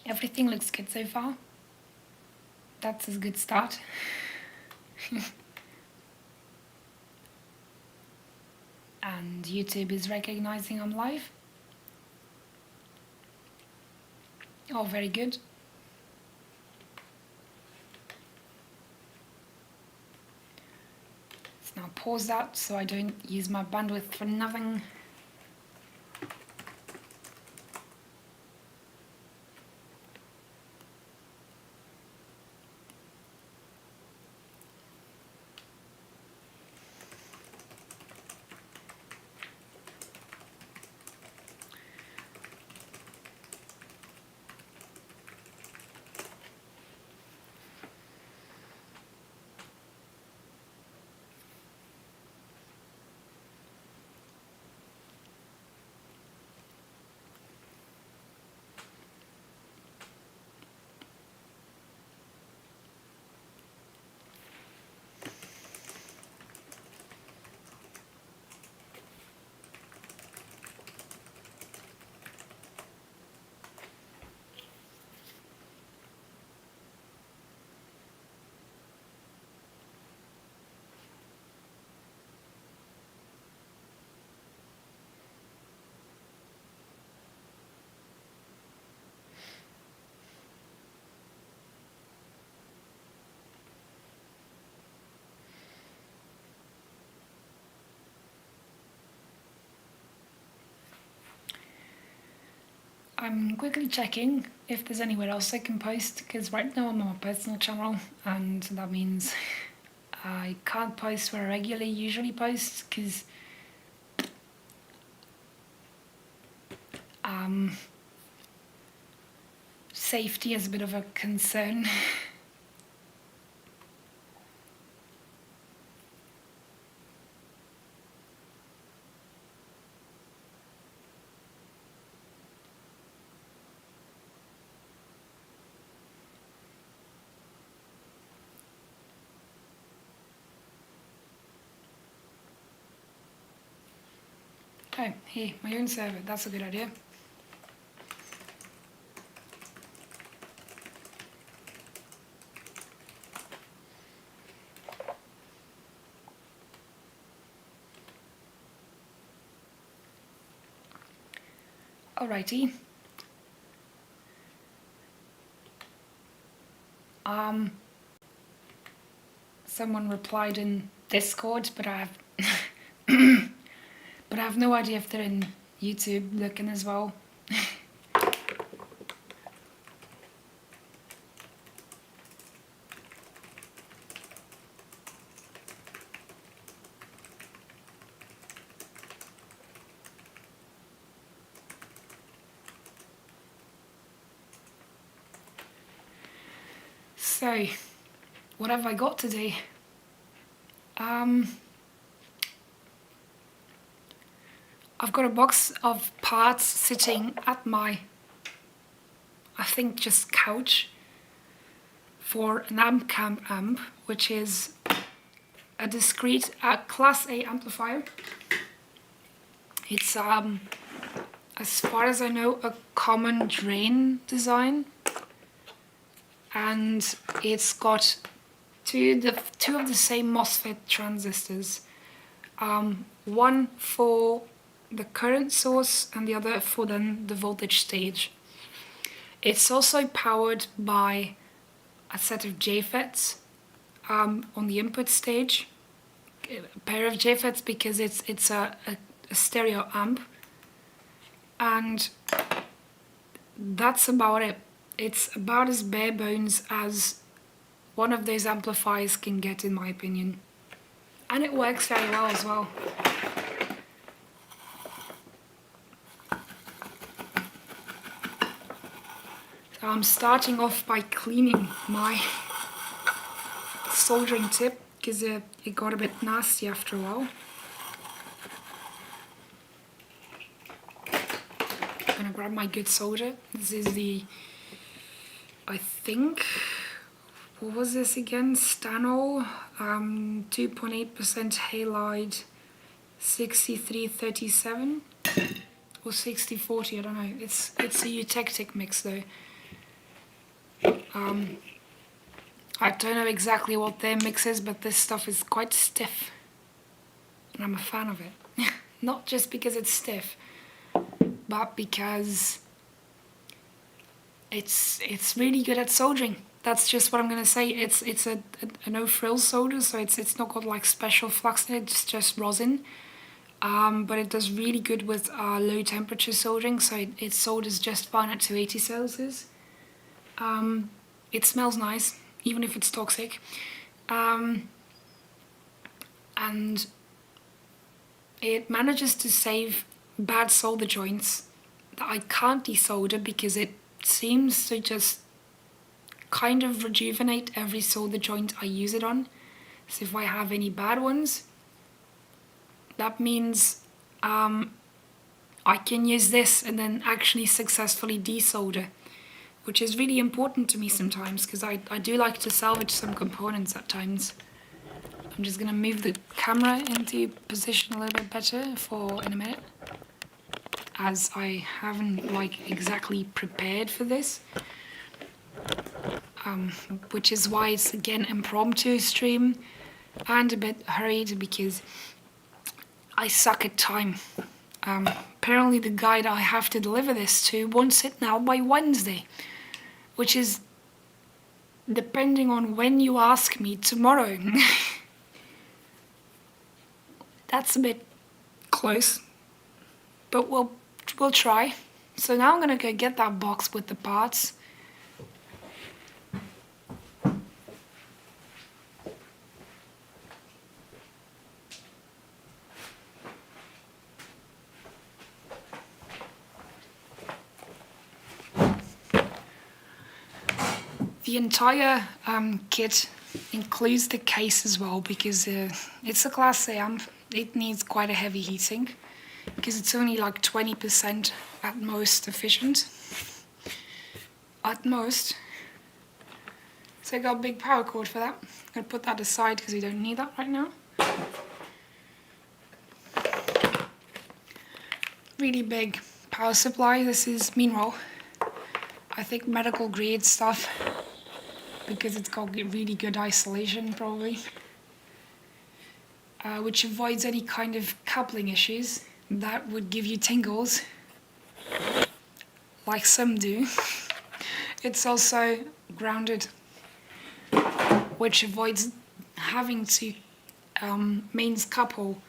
Everything looks good so far. That's a good start. And YouTube is recognizing I'm live. Oh, very good. Let's now pause that so I don't use my bandwidth for nothing. I'm quickly checking if there's anywhere else I can post, because right now I'm on my personal channel, and that means I can't post where I regularly usually post, because safety is a bit of a concern. Oh, hey, my own server, that's a good idea. Alrighty. Someone replied in Discord, but I have no idea if they're in YouTube looking as well. So, what have I got today? I've got a box of parts sitting at my, I think, just couch for an amp camp amp, which is a discrete Class A amplifier. It's, as far as I know, a common drain design, and it's got two of the same MOSFET transistors, one for the current source and the other for then the voltage stage. It's also powered by a set of JFETs on the input stage, a pair of JFETs because it's a stereo amp, and that's about it. It's about as bare bones as one of those amplifiers can get, in my opinion, and it works very well as well. So I'm starting off by cleaning my soldering tip because it got a bit nasty after a while. I'm gonna grab my good solder. This is the, I think, what was this again? Stanol, 2.8% halide, 6337 or 6040. I don't know. It's a eutectic mix though. I don't know exactly what their mix is, but this stuff is quite stiff. And I'm a fan of it. Not just because it's stiff, but because it's really good at soldering. That's just what I'm gonna say. It's a no frill solder, so it's not got like special flux in it. It's just rosin. But it does really good with low temperature soldering, so it solders just fine at 280 Celsius. It smells nice, even if it's toxic. And it manages to save bad solder joints that I can't desolder because it seems to just kind of rejuvenate every solder joint I use it on. So if I have any bad ones, that means I can use this and then actually successfully desolder, which is really important to me sometimes because I do like to salvage some components at times. I'm just gonna move the camera into position a little bit better in a minute, as I haven't like exactly prepared for this, which is why it's again impromptu stream and a bit hurried because I suck at time. Apparently the guy that I have to deliver this to wants it now by Wednesday, which is, depending on when you ask me, tomorrow. That's a bit close, but we'll try. So now I'm gonna go get that box with the parts. The entire kit includes the case as well because it's a Class A amp. It needs quite a heavy heatsink because it's only like 20% at most efficient. At most. So I got a big power cord for that. I'm gonna put that aside because we don't need that right now. Really big power supply. This is, meanwhile, I think medical grade stuff because it's got really good isolation probably. Which avoids any kind of coupling issues that would give you tingles, like some do. It's also grounded, which avoids having to mains couple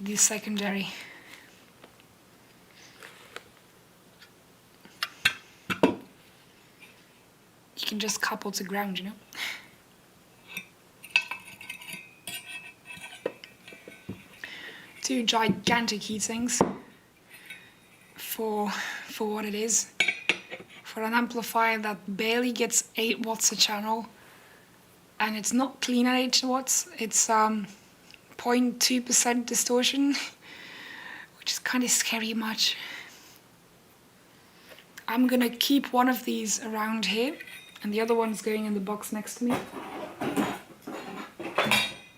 the secondary. You can just couple to ground, you know. Two gigantic heatsinks for what it is. For an amplifier that barely gets 8 watts a channel, and it's not clean at 8 watts, it's 0.2% distortion, which is kind of scary much. I'm gonna keep one of these around here, and the other one's going in the box next to me.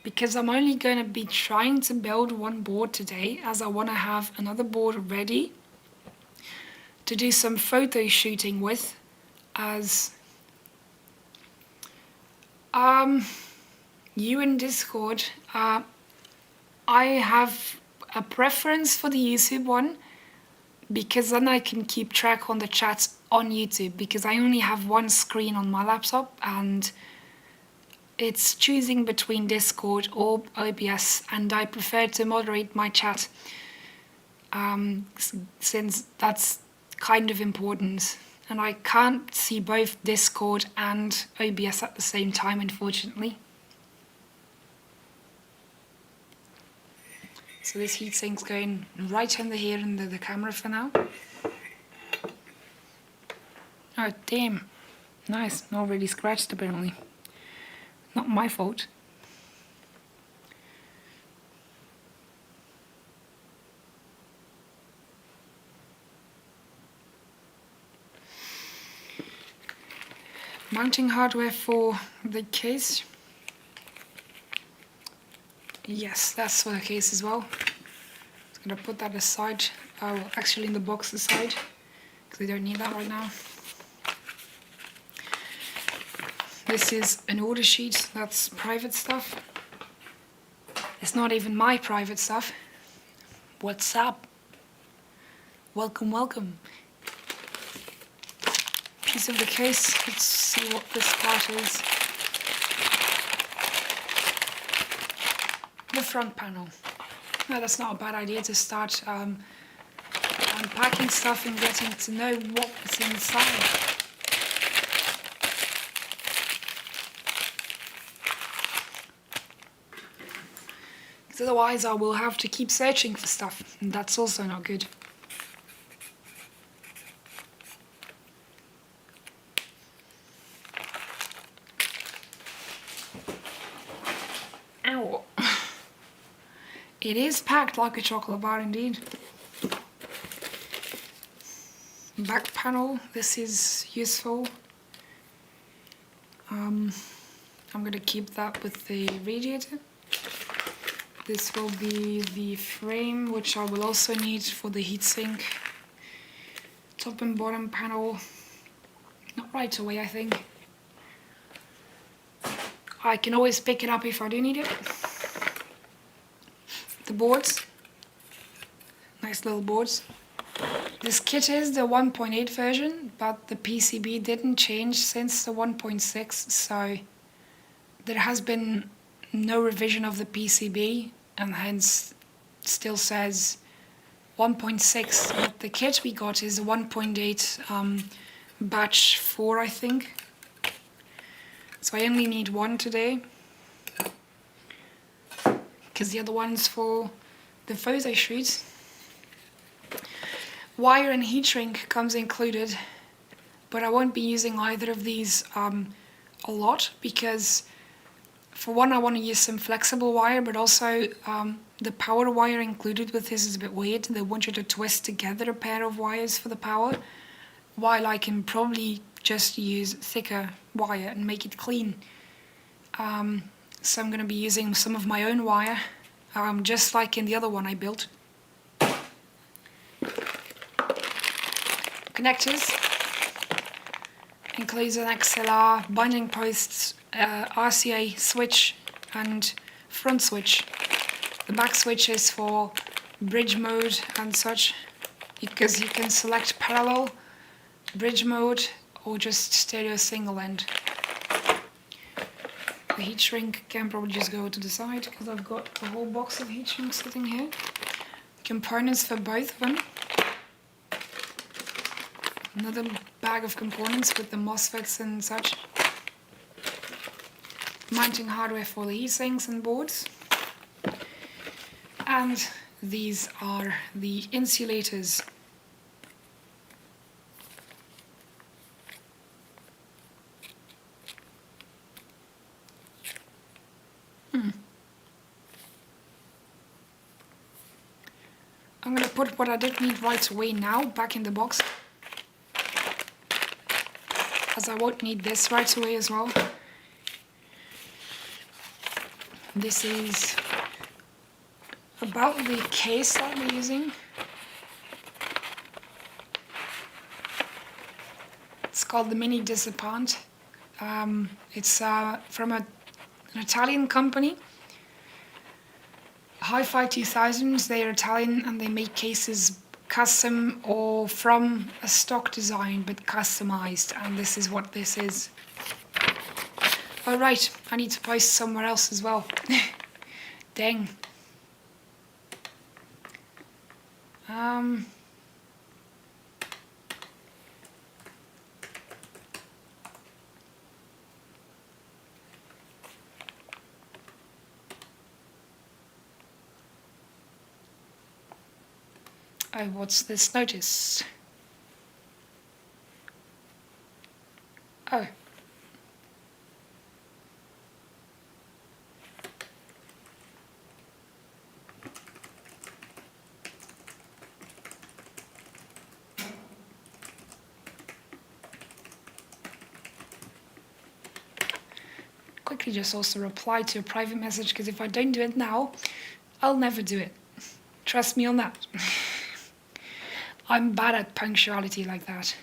Because I'm only going to be trying to build one board today, as I want to have another board ready to do some photo shooting with, as you in Discord, I have a preference for the YouTube one, because then I can keep track on the chats on YouTube, because I only have one screen on my laptop, and it's choosing between Discord or OBS, and I prefer to moderate my chat since that's kind of important. And I can't see both Discord and OBS at the same time, unfortunately. So this heatsink's going right under here under the camera for now. Oh damn, nice, not really scratched apparently. Not my fault. Mounting hardware for the case. Yes, that's for the case as well. I'm gonna put that aside. Well, actually in the box aside, because we don't need that right now. This is an order sheet, that's private stuff. It's not even my private stuff. What's up? Welcome, welcome. Piece of the case, let's see what this part is. The front panel. No, that's not a bad idea to start unpacking stuff and getting to know what's inside. Otherwise I will have to keep searching for stuff, and that's also not good. Ow. It is packed like a chocolate bar indeed. Back panel, this is useful. I'm gonna keep that with the radiator. This will be the frame, which I will also need for the heatsink. Top and bottom panel, not right away I think. I can always pick it up if I do need it. The boards, nice little boards. This kit is the 1.8 version, but the PCB didn't change since the 1.6, so there has been no revision of the PCB, and hence still says 1.6, but the kit we got is a 1.8 batch 4 I think. So I only need one today, because the other one's for the photo shoot. Wire and heat shrink comes included, but I won't be using either of these a lot, because for one, I want to use some flexible wire, but also the power wire included with this is a bit weird. They want you to twist together a pair of wires for the power, while I can probably just use thicker wire and make it clean. So I'm going to be using some of my own wire, just like in the other one I built. Connectors includes an XLR, binding posts, RCA switch and front switch. The back switch is for bridge mode and such, because you can select parallel, bridge mode, or just stereo single end. The heat shrink can probably just go to the side, because I've got a whole box of heat shrinks sitting here. Components for both of them. Another bag of components with the MOSFETs and such. Mounting hardware for the heatsinks and boards. And these are the insulators. I'm going to put what I didn't need right away now back in the box, as I won't need this right away as well. This is about the case I'll be using. It's called the Mini Dissipant. It's from an Italian company. Hi-Fi 2000s, they're Italian and they make cases custom or from a stock design but customized, and this is what this is. Alright, I need to post somewhere else as well. Dang. Oh, what's this notice? Oh. Quickly just also reply to a private message, because if I don't do it now, I'll never do it. Trust me on that. I'm bad at punctuality like that.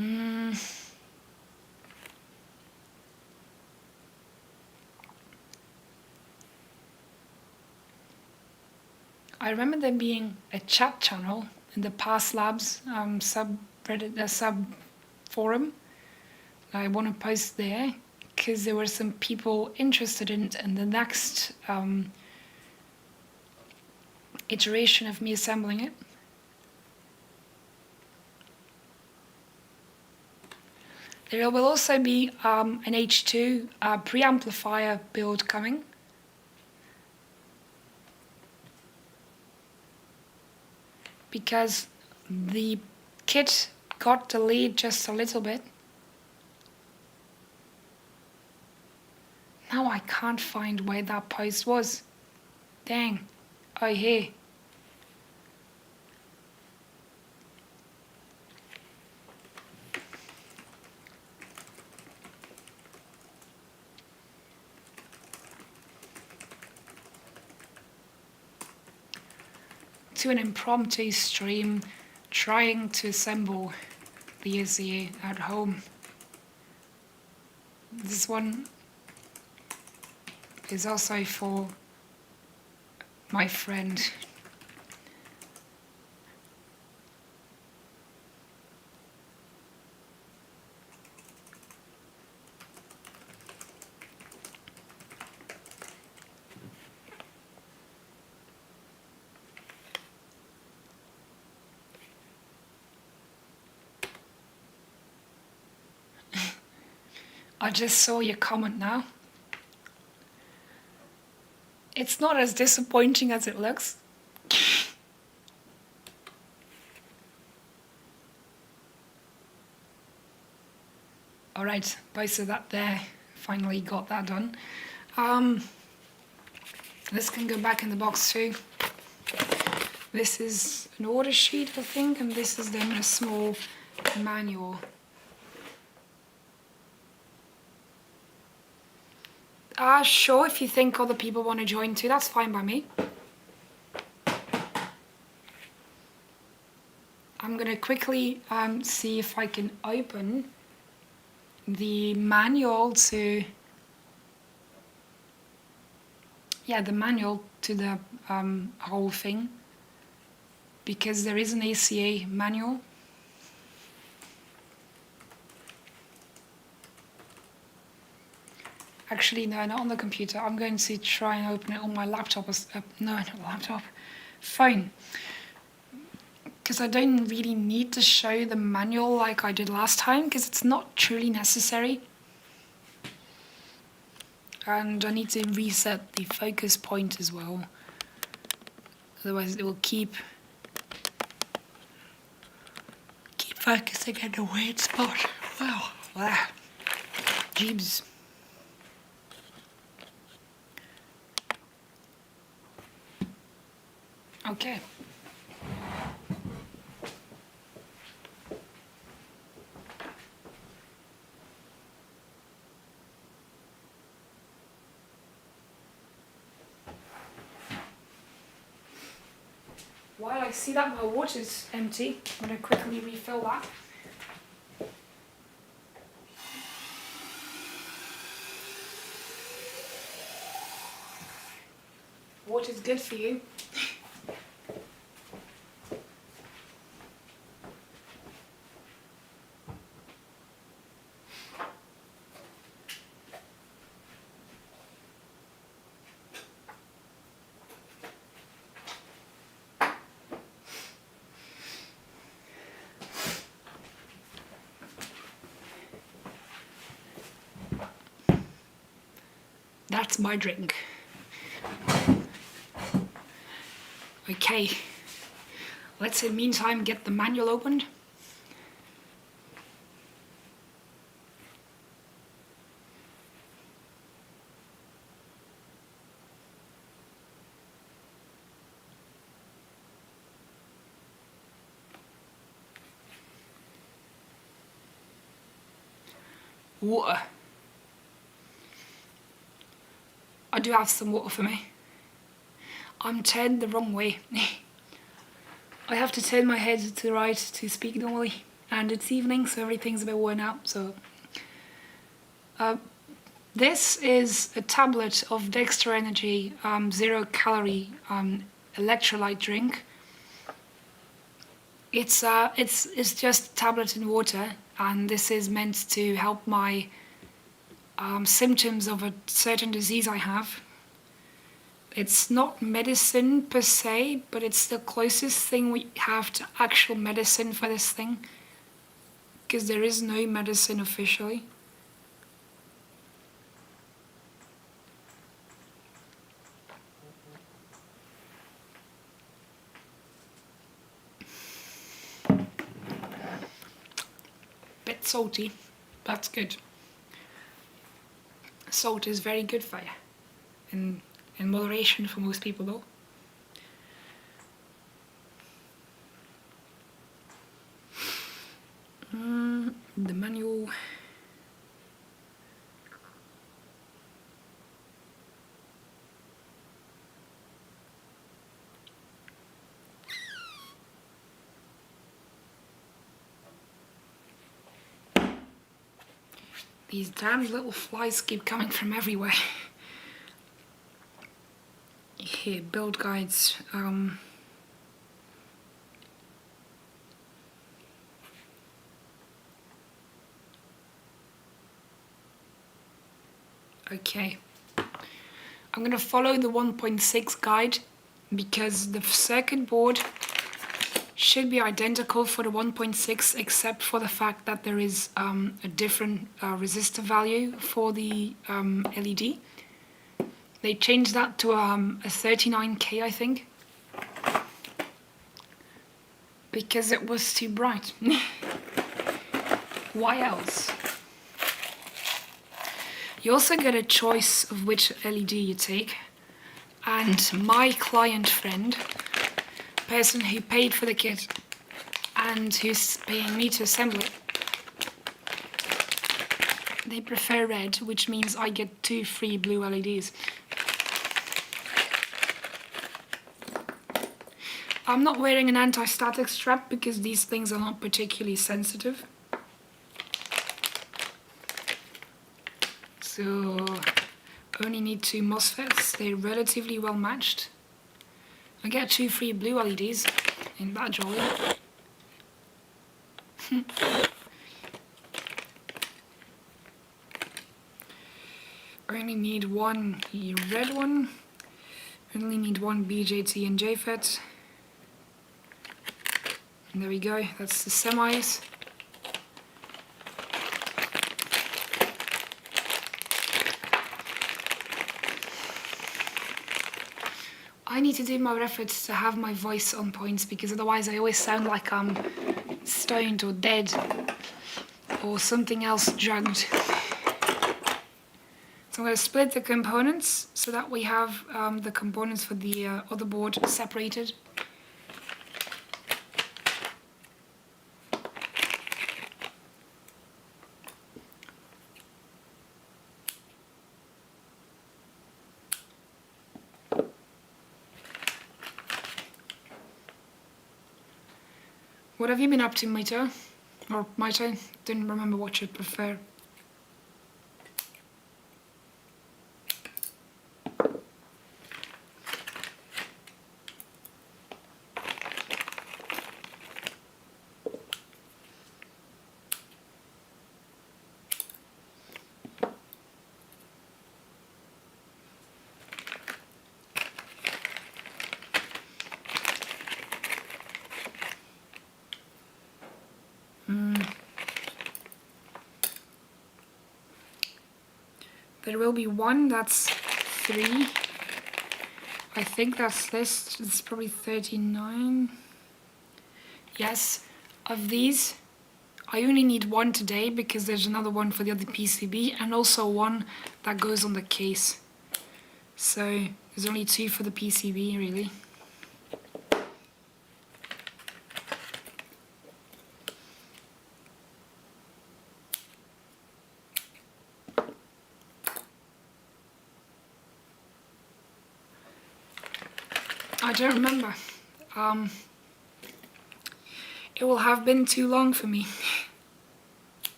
I remember there being a chat channel in the Past Labs subreddit, sub forum. I want to post there because there were some people interested in it, and the next iteration of me assembling it. There will also be an H2 preamplifier build coming. Because the kit got delayed just a little bit. Now I can't find where that post was. Dang. Oh, here. To an impromptu stream trying to assemble the ACA at home. This one is also for my friend. I just saw your comment now. It's not as disappointing as it looks. Alright, posted that there. Finally got that done. This can go back in the box too. This is an order sheet, I think, and this is then a small manual. Sure, if you think other people want to join too, that's fine by me. I'm going to quickly see if I can open the manual to... Yeah, the manual to the whole thing. Because there is an ACA manual. Actually, no, not on the computer. I'm going to try and open it on my laptop. No, not laptop. Phone. Because I don't really need to show the manual like I did last time, because it's not truly necessary. And I need to reset the focus point as well. Otherwise it will keep focusing in a weird spot. Wow. Jeebs. Okay. While I see that my water's empty, I'm going to quickly refill that. Water's good for you. That's my drink. Okay, let's in the meantime get the manual opened. Water. I do have some water for me. I'm turned the wrong way. I have to turn my head to the right to speak normally. and it's evening, so everything's a bit worn out. So this is a tablet of Dexter Energy 0-calorie electrolyte drink. It's just a tablet in water, and this is meant to help my symptoms of a certain disease I have. It's not medicine per se, but it's the closest thing we have to actual medicine for this thing, because there is no medicine officially. Bit salty, that's good. Salt is very good for you, in moderation for most people though. The manual. These damn little flies keep coming from everywhere. Here, build guides. Okay. I'm going to follow the 1.6 guide because the circuit board should be identical for the 1.6 except for the fact that there is a different resistor value for the LED. They changed that to a 39K, I think, because it was too bright. Why else? You also get a choice of which LED you take, and my client friend, person who paid for the kit and who's paying me to assemble it, they prefer red, which means I get 2 free blue LEDs. I'm not wearing an anti-static strap because these things are not particularly sensitive. So only need 2 MOSFETs, they're relatively well matched. I get 2 free blue LEDs, ain't that jolly? I only need 1 red one, only need 1 BJT and JFET. And there we go, that's the semis. I need to do more efforts to have my voice on point because otherwise I always sound like I'm stoned or dead or something else drugged. So I'm going to split the components so that we have the components for the other board separated. What have you been up to, Maito? Or Maito? Didn't remember what you'd prefer. There will be one that's 3. I think that's this. It's probably 39. Yes, of these, I only need 1 today because there's another one for the other PCB and also 1 that goes on the case. So there's only 2 for the PCB really. I don't remember. It will have been too long for me.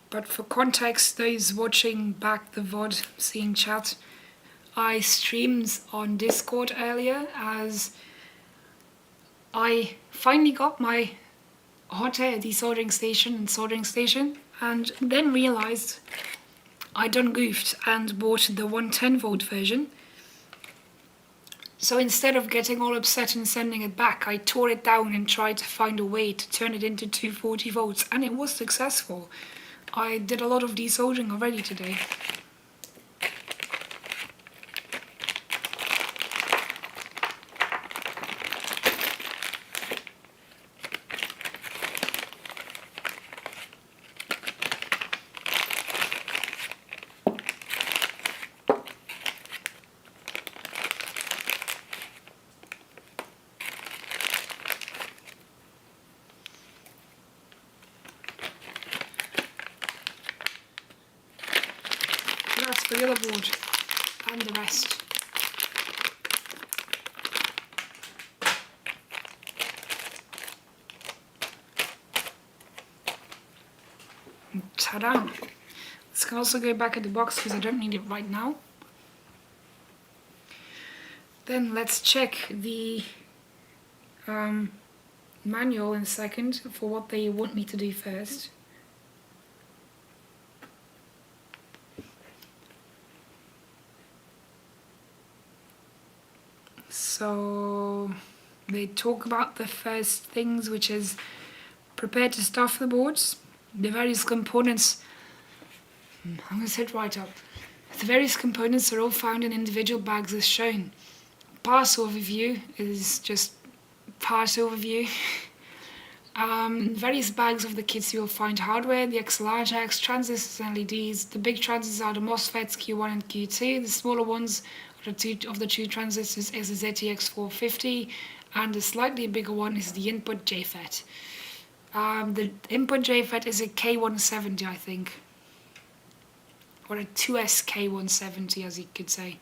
But for context, those watching back the VOD, seeing chat, I streamed on Discord earlier as I finally got my hot air desoldering station and soldering station, and then realised I done goofed and bought the 110 volt version. So instead of getting all upset and sending it back, I tore it down and tried to find a way to turn it into 240 volts, and it was successful. I did a lot of desoldering already today. That's for the other board and the rest. Ta-da! This can also go back in the box because I don't need it right now. Then let's check the manual in a second for what they want me to do first. So they talk about the first things, which is prepare to stuff the boards. The various components, I'm going to sit right up. The various components are all found in individual bags as shown. Parts overview is just parts overview. Various bags of the kits you will find hardware, the XLR jacks, transistors and LEDs. The big transistors are the MOSFETs Q1 and Q2. The smaller ones are the two transistors is the ZTX450, and the slightly bigger one is the input JFET. The input JFET is a K170, I think, or a 2S K170, as you could say.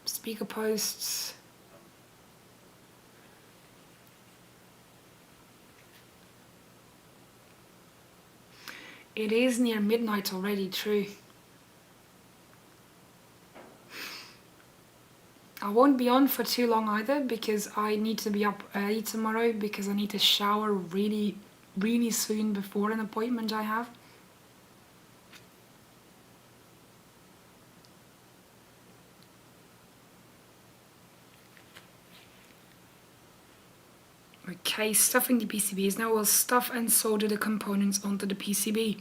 Speaker posts. It is near midnight already, true. I won't be on for too long either because I need to be up early tomorrow because I need to shower really, really soon before an appointment I have. Okay, stuffing the PCBs. Now we'll stuff and solder the components onto the PCB.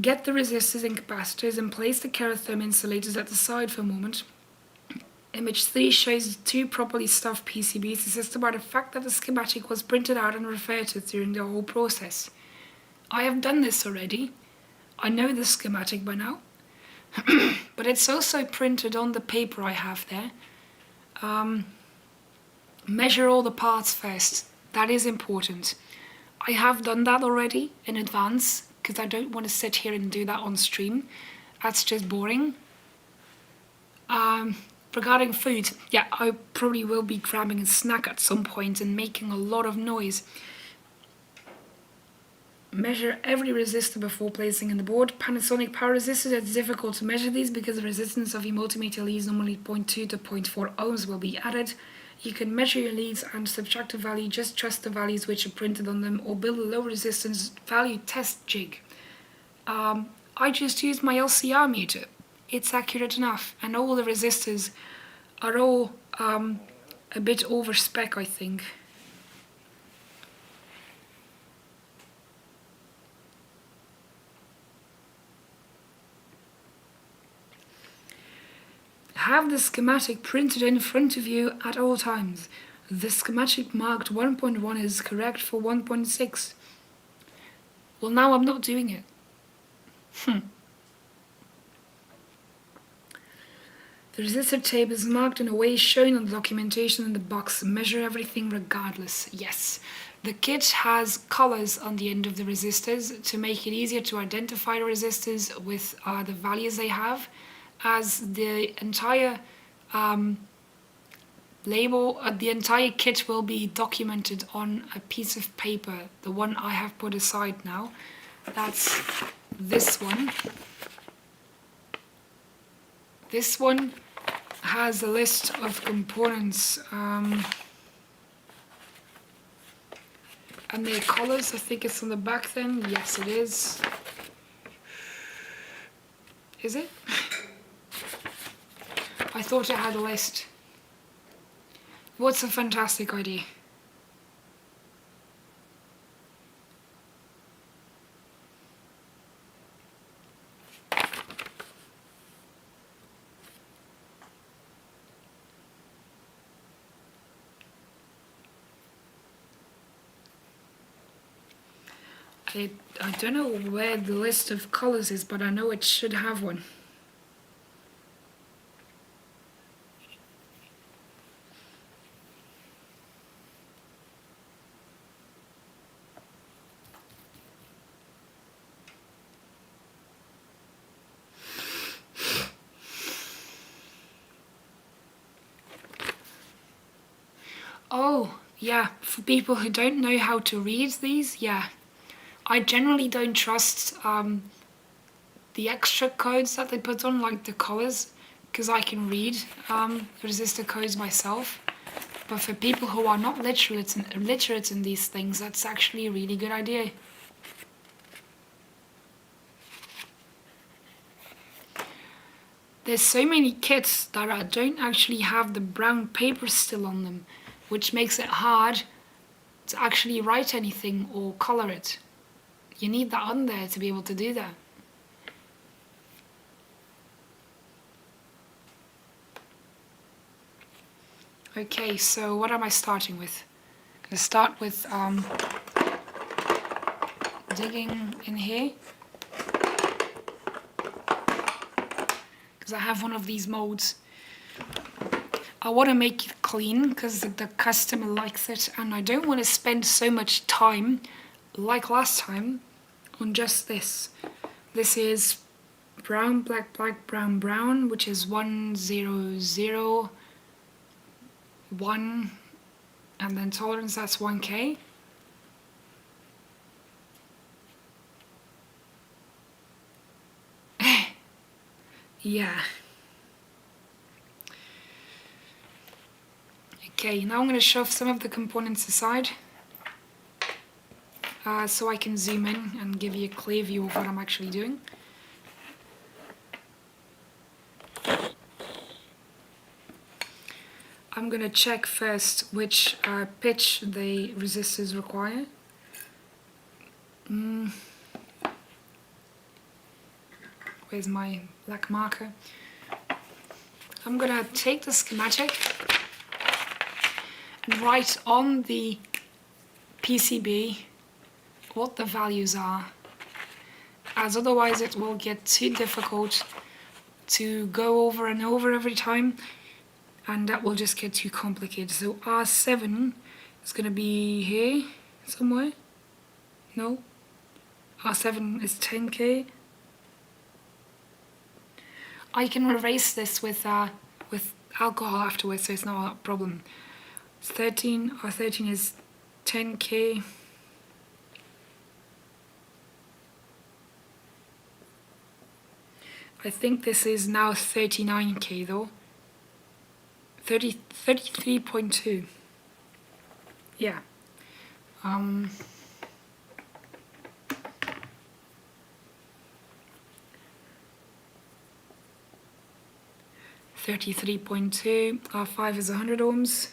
Get the resistors and capacitors and place the kerotherm insulators at the side for a moment. Image 3 shows two properly stuffed PCBs, assisted by the fact that the schematic was printed out and referred to during the whole process. I have done this already. I know the schematic by now. But it's also printed on the paper I have there. Measure all the parts first. That is important. I have done that already in advance because I don't want to sit here and do that on stream. That's just boring. Regarding food, yeah, I probably will be grabbing a snack at some point and making a lot of noise. Measure every resistor before placing in the board. Panasonic power resistors, it's difficult to measure these because the resistance of your multimeter leads normally 0.2 to 0.4 ohms will be added. You can measure your leads and subtract a value, just trust the values which are printed on them, or build a low resistance value test jig. I just used my LCR meter. It's accurate enough, and all the resistors are all a bit over spec, I think. Have the schematic printed in front of you at all times. The schematic marked 1.1 is correct for 1.6. Well, now I'm not doing it. The resistor tape is marked in a way shown on the documentation in the box. Measure everything regardless. Yes. The kit has colors on the end of the resistors to make it easier to identify the resistors with the values they have, as the entire the entire kit will be documented on a piece of paper. The one I have put aside now, that's this one. This one has a list of components and their colors. I think it's on the back then. Yes, it is. Is it? I thought it had a list. What's a fantastic idea? I don't know where the list of colors is, but I know it should have one. Oh, yeah, for people who don't know how to read these, yeah. I generally don't trust the extra codes that they put on, like the colors, because I can read resistor codes myself. But for people who are not literate in these things, that's actually a really good idea. There's so many kits that don't actually have the brown paper still on them, which makes it hard to actually write anything or color it. You need that on there to be able to do that. Okay, so what am I starting with? I'm going to start with digging in here, because I have one of these molds. I want to make it clean because the customer likes it, and I don't want to spend so much time, like last time, on just this. This is brown, black, black, brown, brown, which is 1001, and then tolerance, that's 1K. Yeah. Okay, now I'm going to shove some of the components aside so I can zoom in and give you a clear view of what I'm actually doing. I'm going to check first which pitch the resistors require. Where's my black marker? I'm going to take the schematic and write on the PCB what the values are, as otherwise it will get too difficult to go over and over every time, and that will just get too complicated. So R7 is going to be here somewhere. No, R7 is 10K. I can erase this with alcohol afterwards, so it's not a problem. It's 13. R13 is 10K. I think this is now 39K though. 33.2. Yeah. 33.2. R5 is 100 ohms.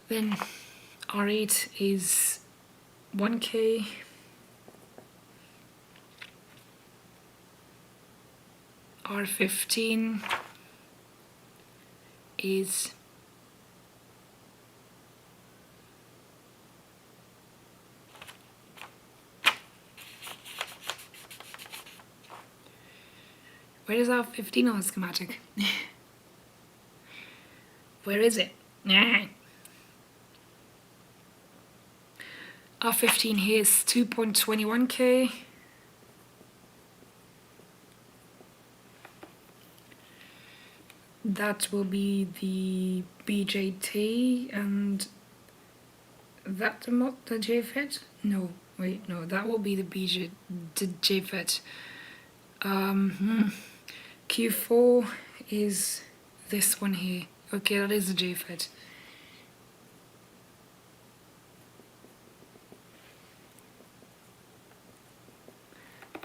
Then R8 is 1K. R15 is Where is our 15 on the schematic? Where is it? Our 15 here is 2.21k. That will be the BJT, and that the JFET? No, wait, no, that will be the JFET. Q4 is this one here. Okay, that is the JFET.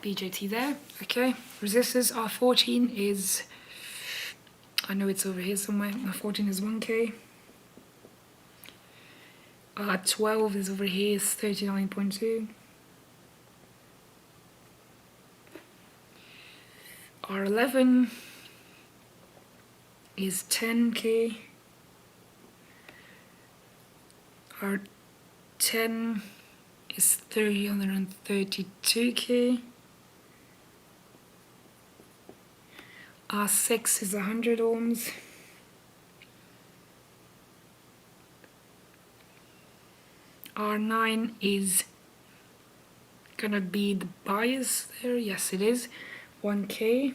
BJT there, okay. Resistors R14 is, I know it's over here somewhere, R14 is 1k. 12 is over here, is 39.2. R11 is 10k. R10 is 332k. R6 is 100 ohms. R9 is gonna be the bias there, yes it is, 1k.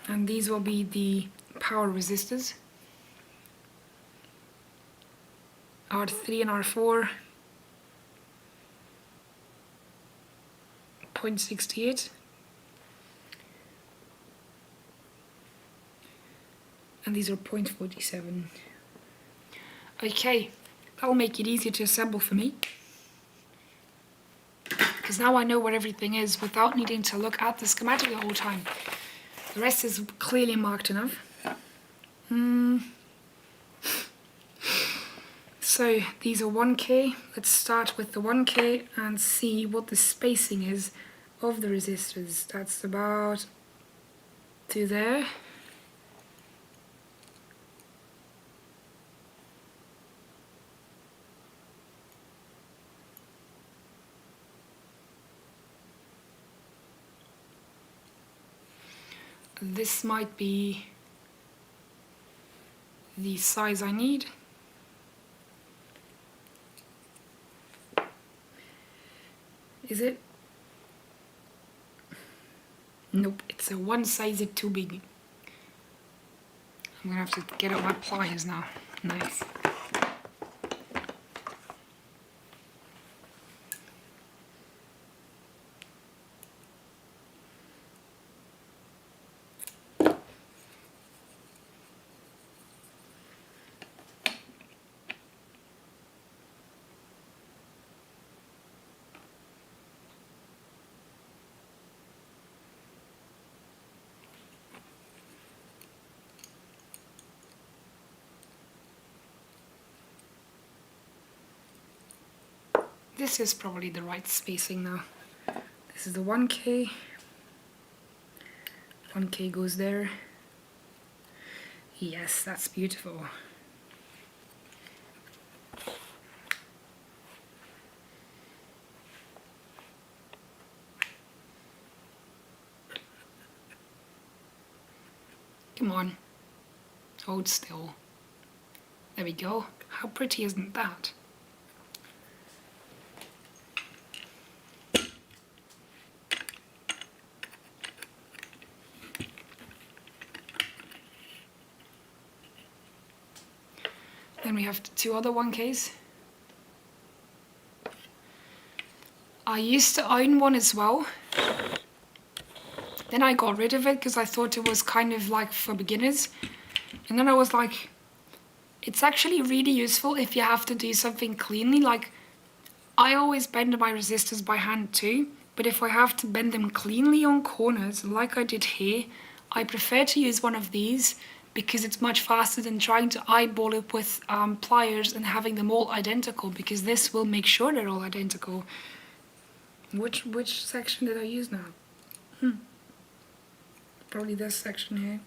And these will be the power resistors. R3 and R4, 0.68. And these are 0.47. Okay, that'll make it easier to assemble for me. Because now I know where everything is without needing to look at the schematic the whole time. The rest is clearly marked enough. So these are 1k. Let's start with the 1k and see what the spacing is of the resistors. That's about to there. This might be the size I need. Is it? Nope, it's a one size too big. I'm gonna have to get out my pliers now. Nice. This is probably the right spacing now. This is the 1k. 1k goes there. Yes, that's beautiful. Come on. Hold still. There we go. How pretty isn't that? Then we have two other 1Ks. I used to own one as well. Then I got rid of it because I thought it was kind of like for beginners. And then I was like, it's actually really useful if you have to do something cleanly. Like, I always bend my resistors by hand too, but if I have to bend them cleanly on corners, like I did here, I prefer to use one of these because it's much faster than trying to eyeball it with pliers and having them all identical, because this will make sure they're all identical. Which section did I use now? Probably this section here.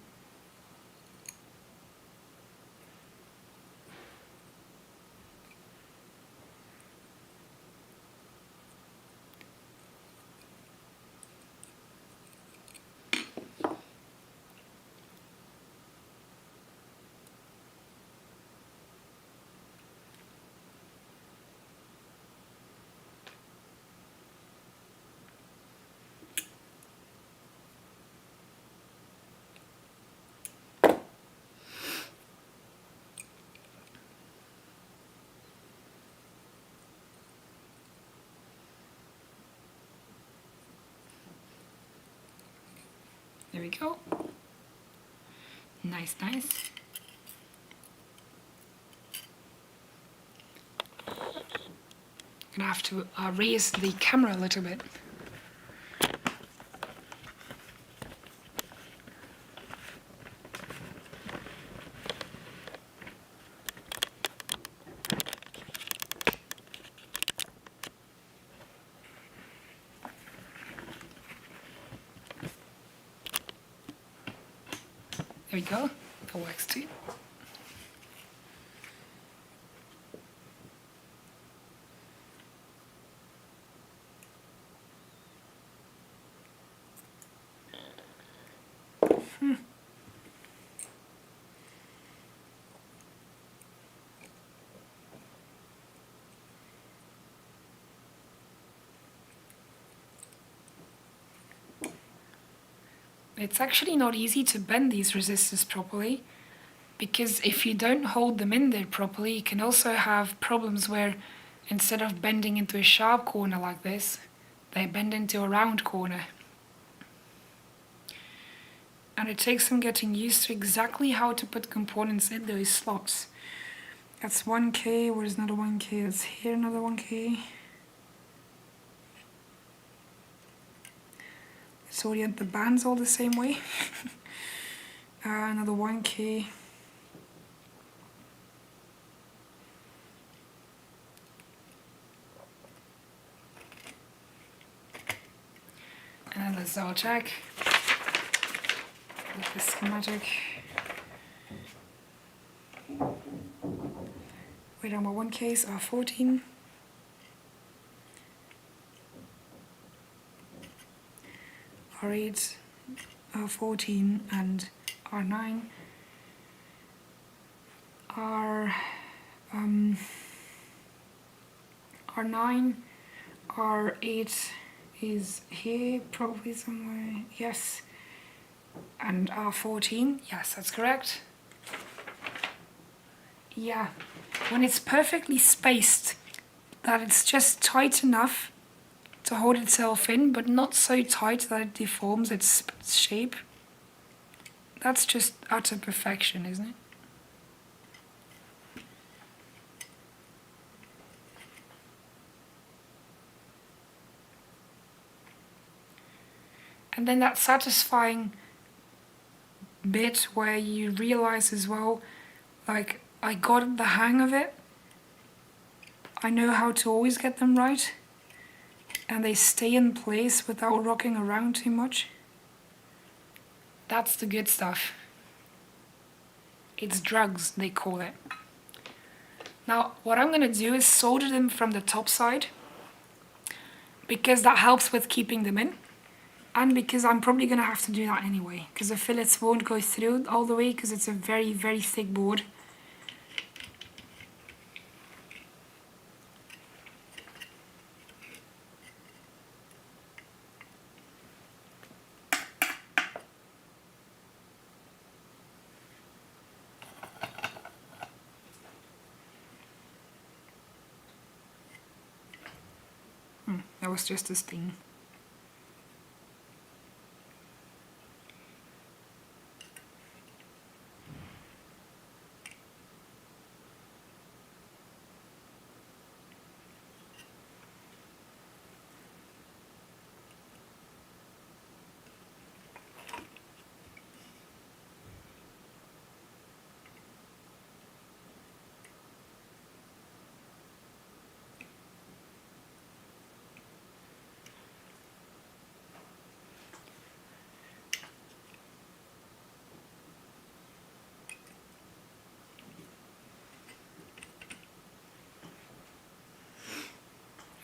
There we go. Nice, nice. Gonna have to raise the camera a little bit. There we go. That works too. It's actually not easy to bend these resistors properly, because if you don't hold them in there properly, you can also have problems where instead of bending into a sharp corner like this, they bend into a round corner. And it takes some getting used to exactly how to put components in those slots. That's 1K, where's another 1K? That's here, another 1K. Let's orient the bands all the same way. Another 1K. And let's double check with the schematic. Wait, on my 1Ks are 14. R8, R14 and R9 R9, R8 is here probably somewhere, yes, and R14, yes, that's correct. Yeah, when it's perfectly spaced, that it's just tight enough to hold itself in, but not so tight that it deforms its shape. That's just utter perfection, isn't it? And then that satisfying bit where you realize as well, like, I got the hang of it. I know how to always get them right. And they stay in place without rocking around too much. That's the good stuff. It's drugs, they call it. Now, what I'm going to do is solder them from the top side, because that helps with keeping them in. And because I'm probably going to have to do that anyway, because the fillets won't go through all the way because it's a very, very thick board. That was just a sting.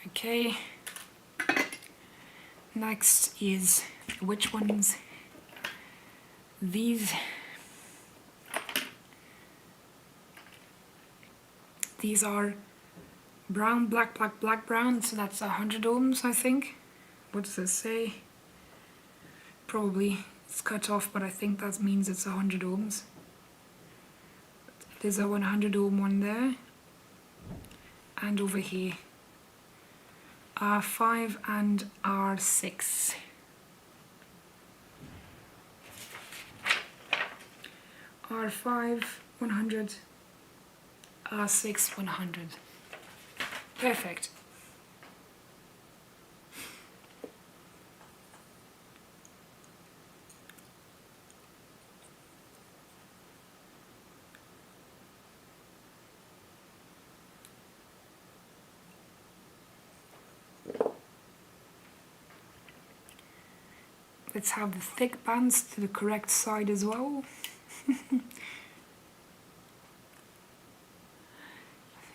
Okay, next is which ones? These are brown, black, black, black, brown, so that's 100 ohms, I think. What does it say? Probably it's cut off, but I think that means it's 100 ohms. There's a 100 ohm one there, and over here. R5 and R6. R5 100, R6 100. Perfect. Let's have the thick bands to the correct side as well.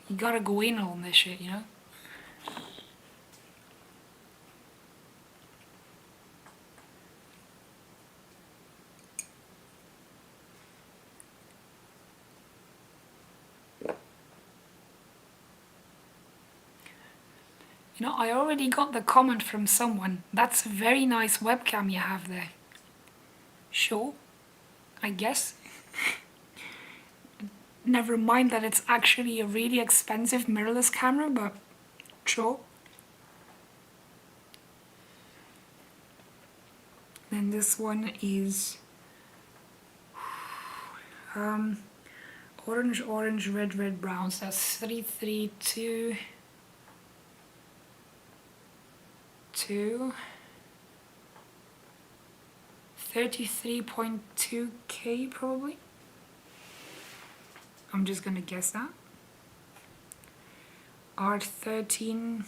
You gotta go in on this shit, you know? You know, I already got the comment from someone. That's a very nice webcam you have there. Sure, I guess. Never mind that it's actually a really expensive mirrorless camera, but sure. Then this one is orange, orange, red, red, brown. So that's 332. 33.2K probably. I'm just gonna guess that. R13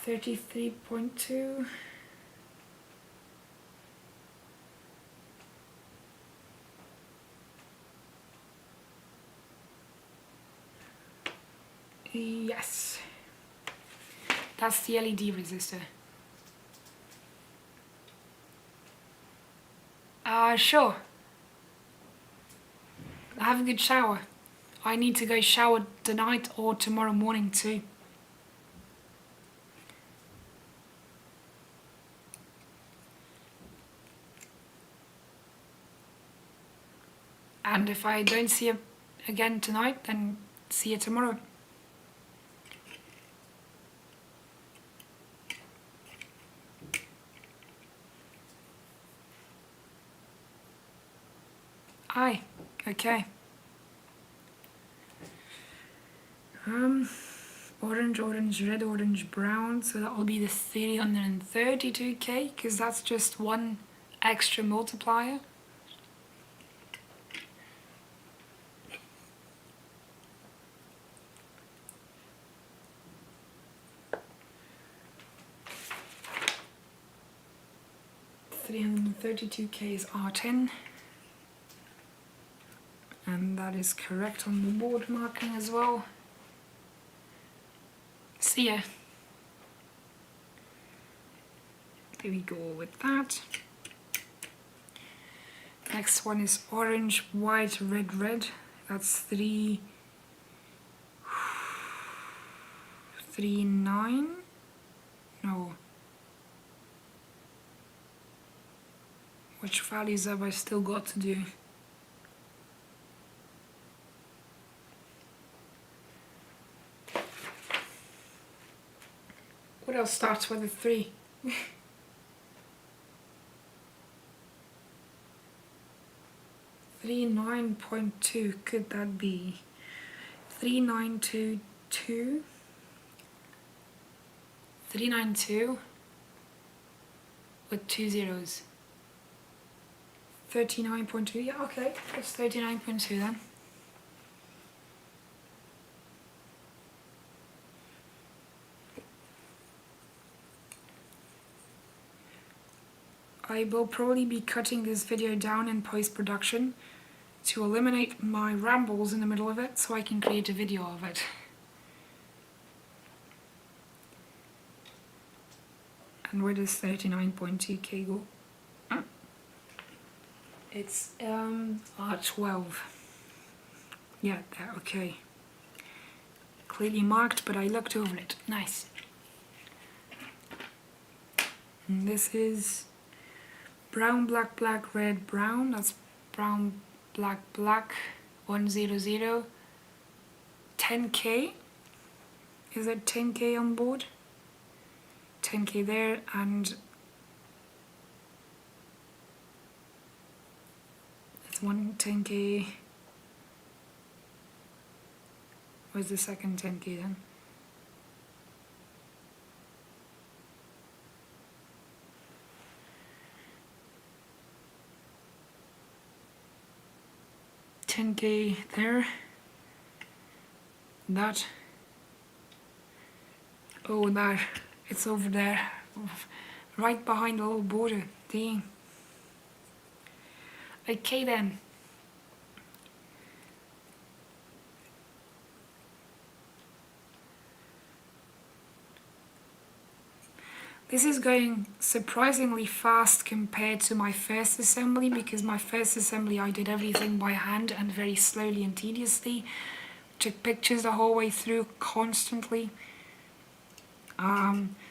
33.2. Yes. That's the LED resistor. Sure. Have a good shower. I need to go shower tonight or tomorrow morning too. And if I don't see you again tonight, then see you tomorrow. Aye, okay. Orange, orange, red, orange, brown. So that will be the 332K, because that's just one extra multiplier. $332K is R10. And that is correct on the board marking as well. See ya. There we go with that. Next one is orange, white, red, red. That's 339. No. Which values have I still got to do? What else starts with a 3? 39.2, could that be 3922? 392 with 2 zeros. 39.2, yeah, okay, that's 39.2 then. I will probably be cutting this video down in post-production to eliminate my rambles in the middle of it so I can create a video of it. And where does 39.2K go? It's R12. Yeah, there, okay. Clearly marked, but I looked over it. Nice. And this is brown, black, black, red, brown. That's brown, black, black, 100. 10K. Is it 10K on board? 10K there, and one 10k. Where's the second 10k then? $10k there. That. Oh, that. It's over there. Right behind the little border. Dang. Okay then. This is going surprisingly fast compared to my first assembly, because my first assembly I did everything by hand and very slowly and tediously. Took pictures the whole way through constantly.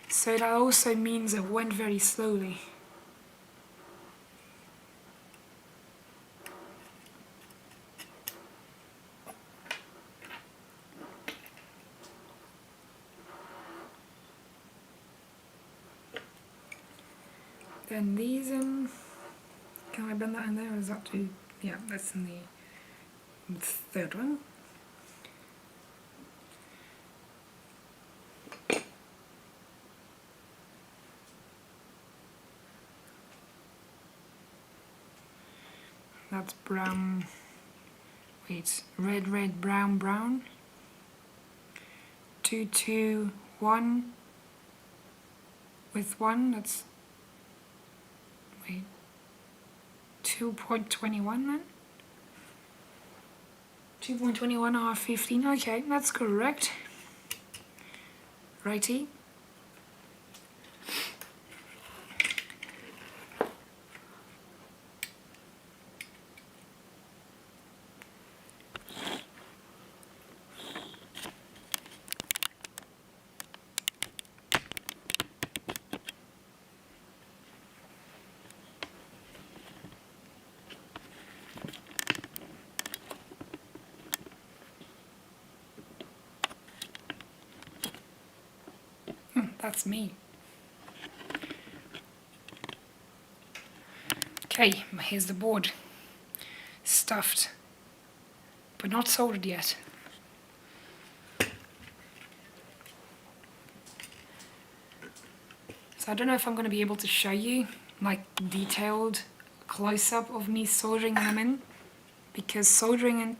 So that also means it went very slowly. Then these can I bend that in there, or is that too? Yeah, that's in the third one. That's brown. Wait, red, red, brown, brown. 2, 2, 1 with 1. That's, wait, 2.21 then? 2.21 R15. Okay, that's correct. Righty. That's me. Okay, here's the board. Stuffed, but not soldered yet. So I don't know if I'm going to be able to show you like detailed close-up of me soldering them in, because soldering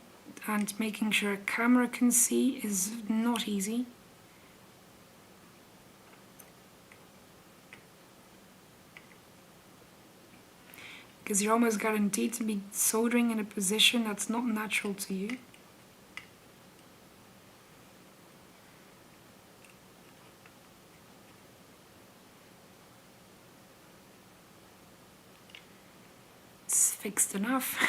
and making sure a camera can see is not easy. Because you're almost guaranteed to be soldering in a position that's not natural to you. It's fixed enough.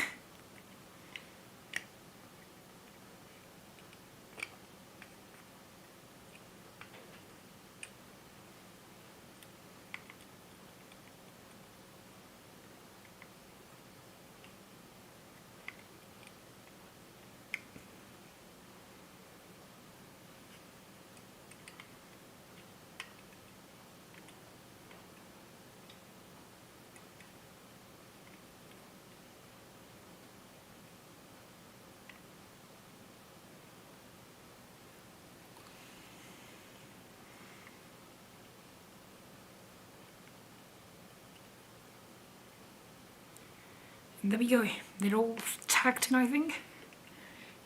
There we go. They're all tacked in, I think.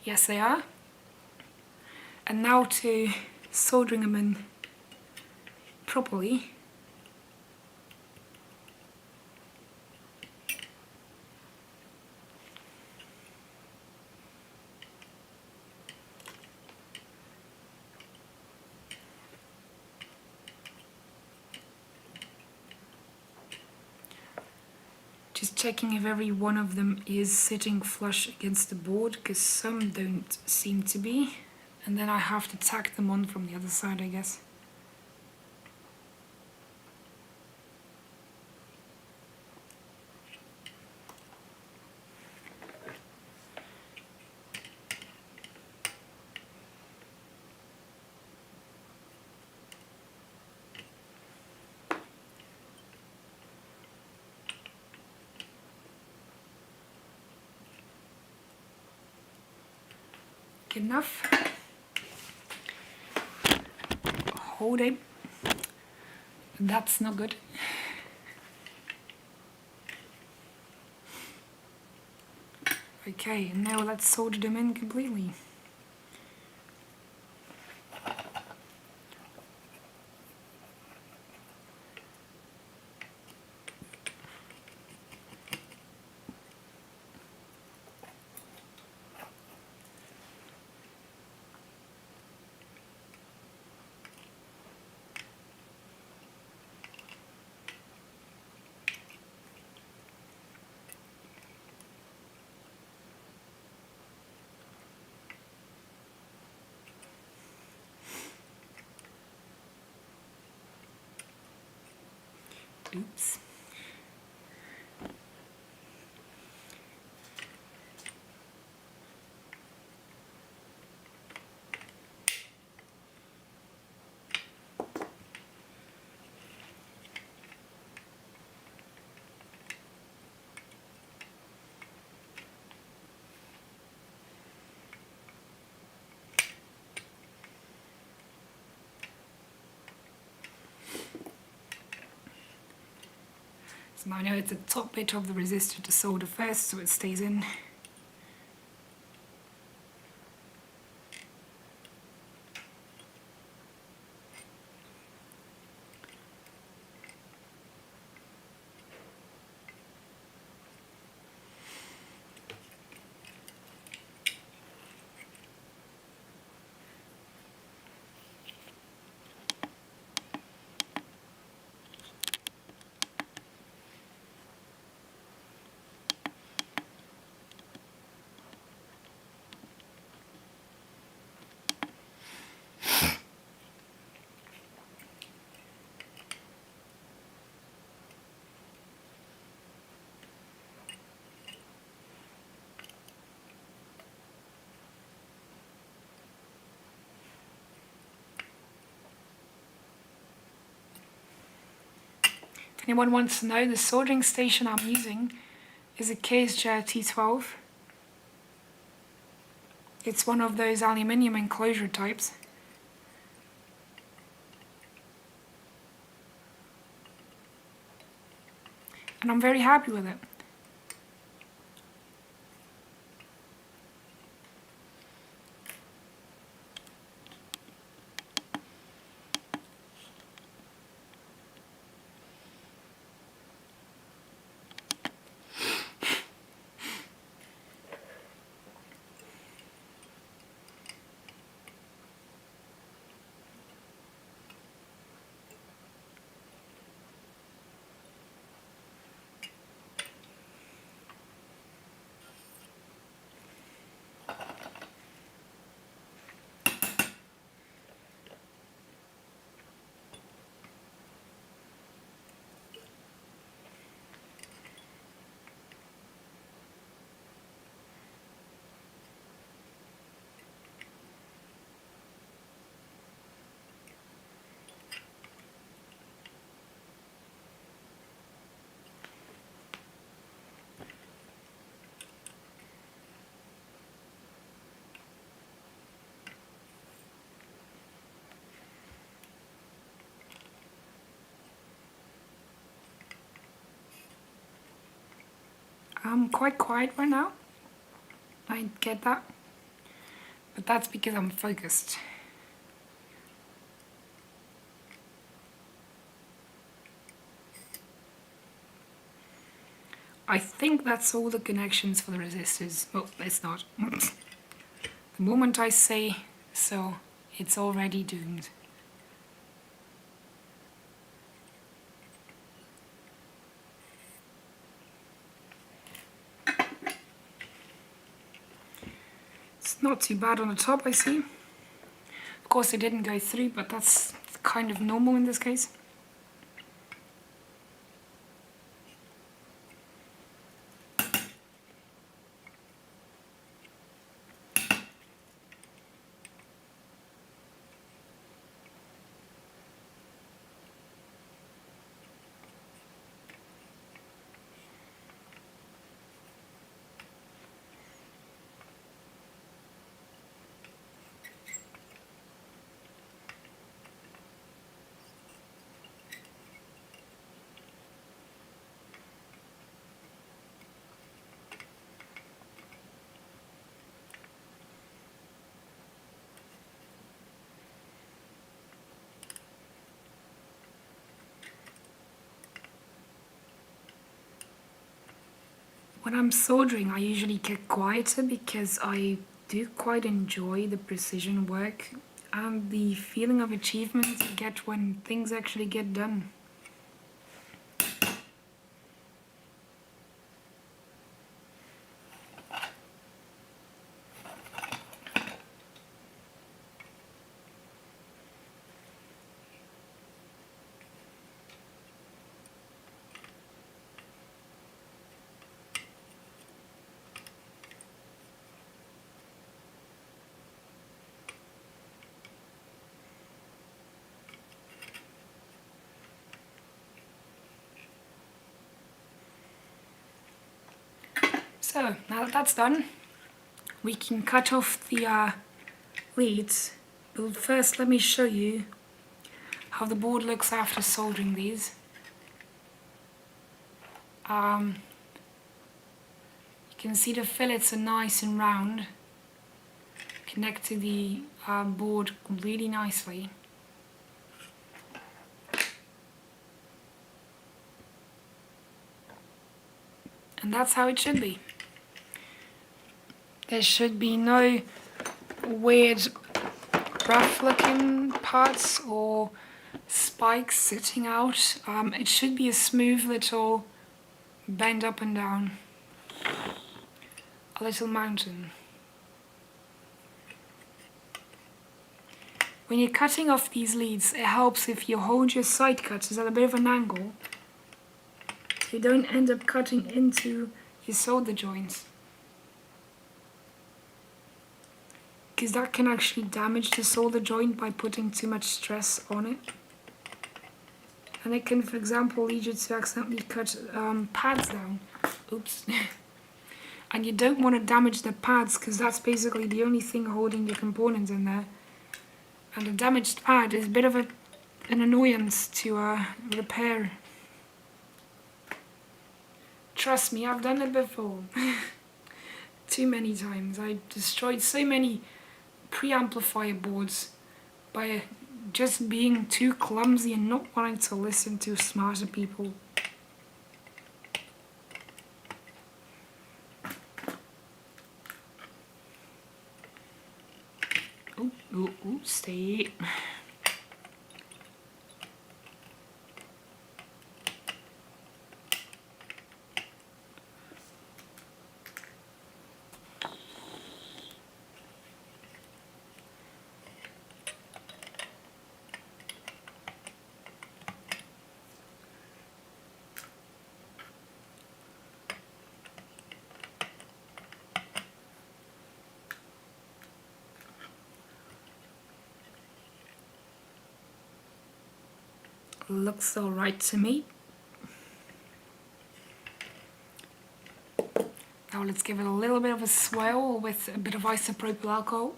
Yes, they are. And now to soldering them in properly. Just checking if every one of them is sitting flush against the board, because some don't seem to be. And then I have to tack them on from the other side, I guess. enough. Hold it. That's not good. Okay, now let's solder them in completely. Oops. So now I know it's the top bit of the resistor to solder first so it stays in. If anyone wants to know, the soldering station I'm using is a Kaiser T12. It's one of those aluminium enclosure types. And I'm very happy with it. I'm quite quiet right now. I get that. But that's because I'm focused. I think that's all the connections for the resistors. Well, it's not. The moment I say so, it's already doomed. It's not too bad on the top, I see. Of course, it didn't go through, but that's kind of normal in this case. When I'm soldering, I usually get quieter because I do quite enjoy the precision work and the feeling of achievement you get when things actually get done. So, now that that's done, we can cut off the leads. But first, let me show you how the board looks after soldering these. You can see the fillets are nice and round, connect to the board really nicely. And that's how it should be. There should be no weird rough looking parts or spikes sitting out. It should be a smooth little bend up and down, a little mountain. When you're cutting off these leads, it helps if you hold your side cutters at a bit of an angle. You don't end up cutting into your solder joints, because that can actually damage the solder joint by putting too much stress on it. And it can, for example, lead you to accidentally cut pads down. Oops. And you don't want to damage the pads, because that's basically the only thing holding your components in there. And a damaged pad is a bit of an annoyance to repair. Trust me, I've done it before. Too many times. I destroyed so many preamplifier boards by just being too clumsy and not wanting to listen to smarter people. Ooh, stay. Looks alright to me. Now let's give it a little bit of a swirl with a bit of isopropyl alcohol,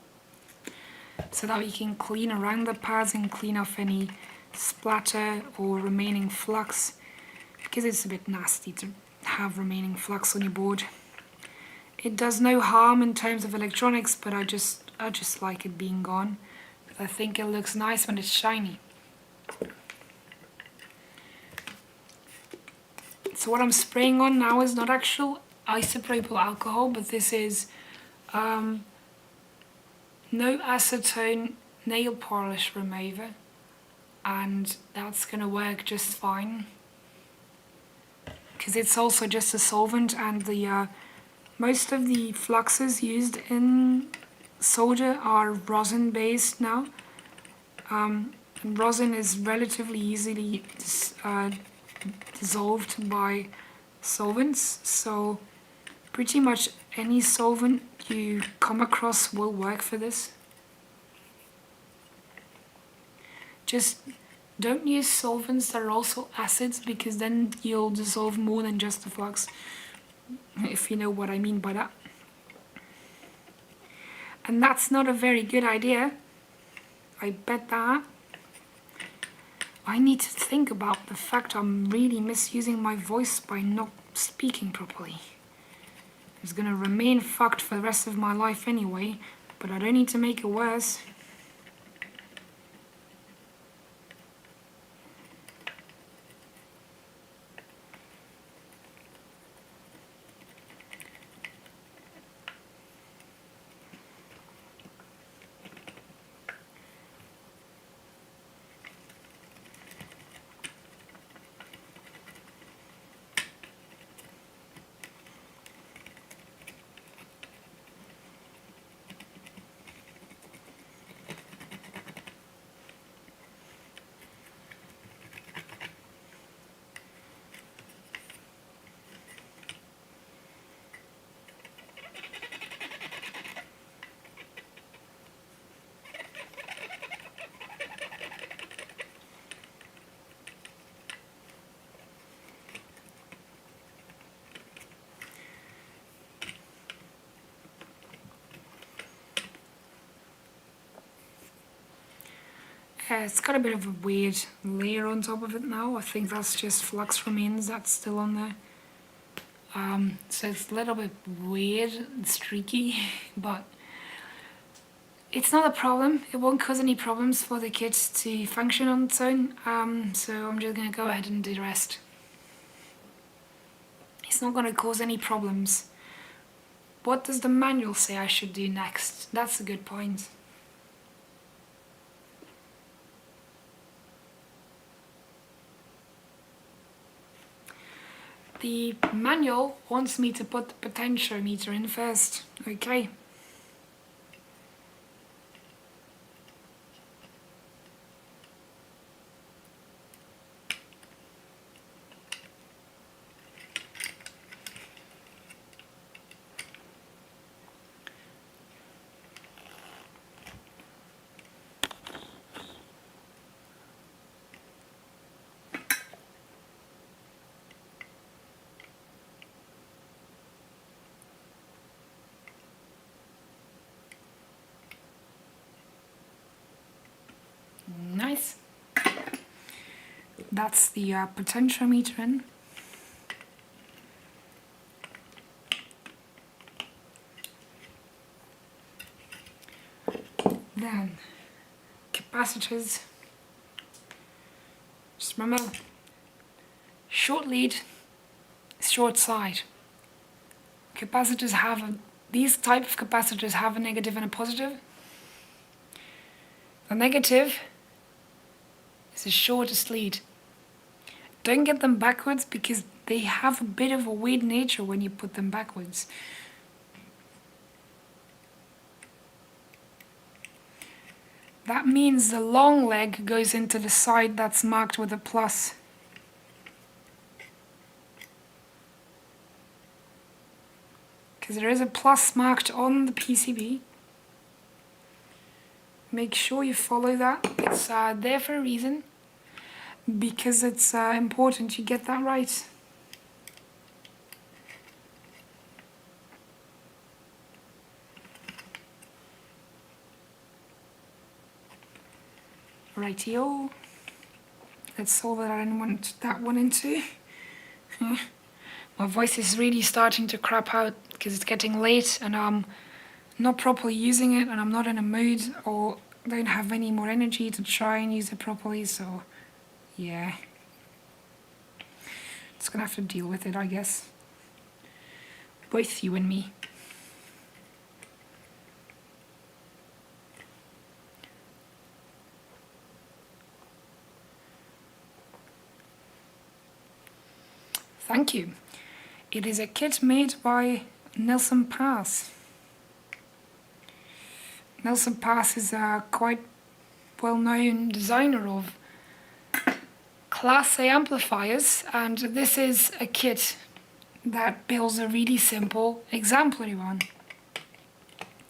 so that we can clean around the pads and clean off any splatter or remaining flux, because it's a bit nasty to have remaining flux on your board. It does no harm in terms of electronics, but I just like it being gone. I think it looks nice when it's shiny. So what I'm spraying on now is not actual isopropyl alcohol, but this is no acetone nail polish remover, and that's going to work just fine, because it's also just a solvent, and the most of the fluxes used in solder are rosin based now, and rosin is relatively easily dissolved by solvents, so pretty much any solvent you come across will work for this. Just don't use solvents that are also acids, because then you'll dissolve more than just the flux, if you know what I mean by that. And that's not a very good idea, I bet that. I need to think about the fact I'm really misusing my voice by not speaking properly. It's gonna remain fucked for the rest of my life anyway, but I don't need to make it worse. Yeah, it's got a bit of a weird layer on top of it now. I think that's just flux remains that's still on there. So it's a little bit weird and streaky, but it's not a problem. It won't cause any problems for the kit to function on its own. So I'm just gonna go ahead and do the rest. It's not gonna cause any problems. What does the manual say I should do next? That's a good point. The manual wants me to put the potentiometer in first. Okay. Nice. That's the potentiometer in. Then capacitors. Just remember, short lead, short side. Capacitors have these type of capacitors have a negative and a positive. The negative is the shortest lead. Don't get them backwards because they have a bit of a weird nature when you put them backwards. That means the long leg goes into the side that's marked with a plus. Because there is a plus marked on the PCB. Make sure you follow that. It's there for a reason. Because it's important you get that right. Rightio. Let's solve that I didn't want that one into. My voice is really starting to crap out because it's getting late and I'm not properly using it and I'm not in a mood or don't have any more energy to try and use it properly, so yeah. Just gonna have to deal with it, I guess. Both you and me. Thank you. It is a kit made by Nelson Pass. Nelson Pass is a quite well-known designer of Class A amplifiers, and this is a kit that builds a really simple, exemplary one.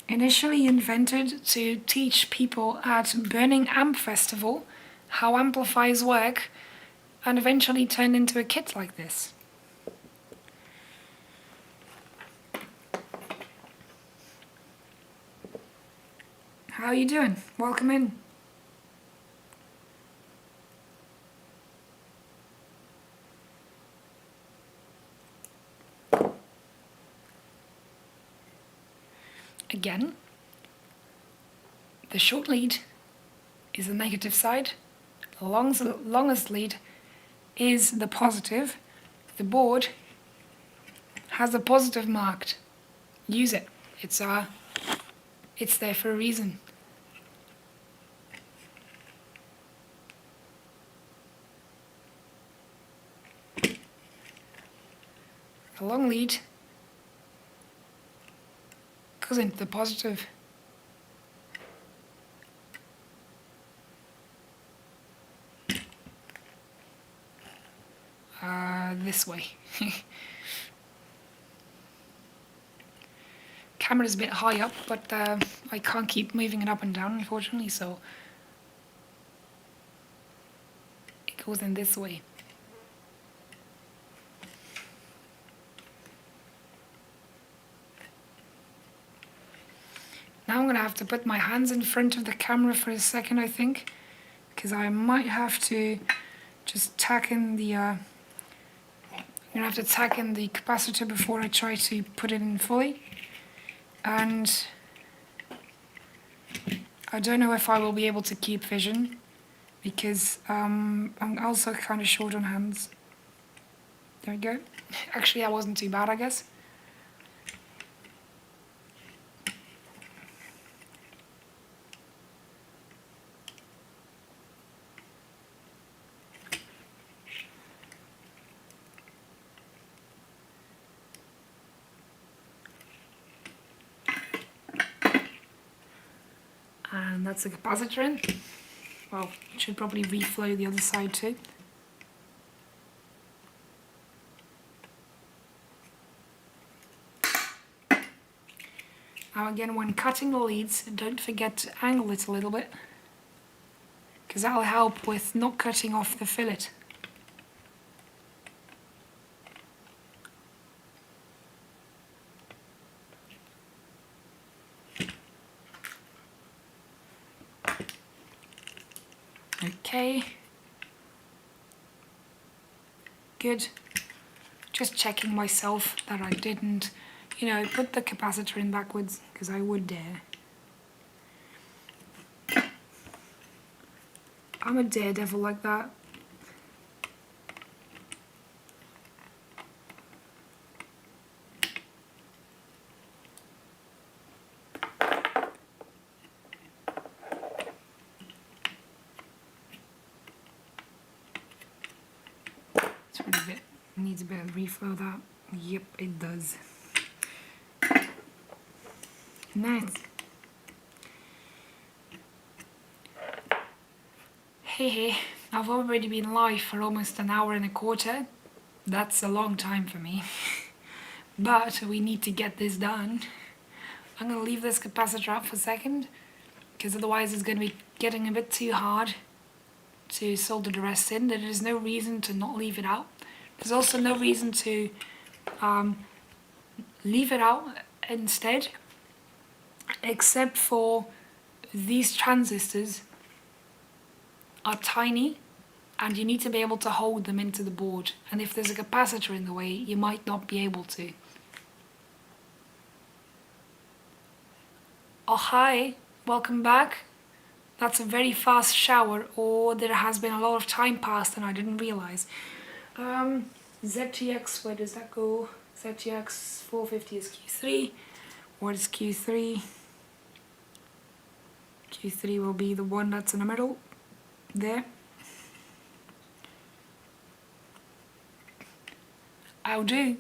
Initially invented to teach people at Burning Amp Festival how amplifiers work, and eventually turned into a kit like this. How are you doing? Welcome in. Again, the short lead is the negative side, the longest lead is the positive. The board has a positive marked. Use it. It's there for a reason. The long lead goes into the positive. This way. Camera's a bit high up, but I can't keep moving it up and down, unfortunately, so it goes in this way. Now I'm going to have to put my hands in front of the camera for a second, I think, because I might have to just tack in the I'm gonna have to tack in the capacitor before I try to put it in fully, and I don't know if I will be able to keep vision because I'm also kind of short on hands. There we go. Actually, that wasn't too bad, I guess. And that's the capacitor in. Well, it should probably reflow the other side too. Now again, when cutting the leads, don't forget to angle it a little bit, because that'll help with not cutting off the fillet. Okay. Good. Just checking myself that I didn't, put the capacitor in backwards, because I would dare. I'm a daredevil like that. It's really a bit, needs a bit of reflow, that. Yep, it does. Nice. Hey, I've already been live for almost an hour and a quarter. That's a long time for me. But we need to get this done. I'm going to leave this capacitor up for a second, because otherwise it's going to be getting a bit too hard to solder the rest in. There is no reason to not leave it out. There's also no reason to leave it out instead, except for these transistors are tiny and you need to be able to hold them into the board, and if there's a capacitor in the way you might not be able to. Oh hi, welcome back. That's a very fast shower, or there has been a lot of time passed and I didn't realise. ZTX, where does that go? ZTX 450 is Q3. What is Q3? Q3 will be the one that's in the middle. There. I'll do.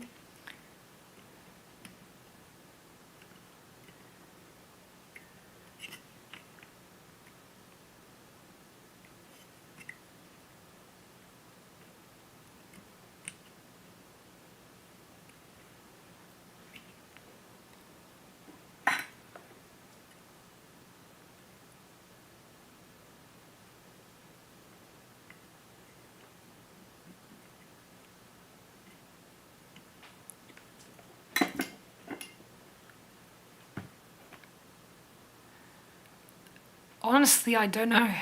Honestly, I don't know.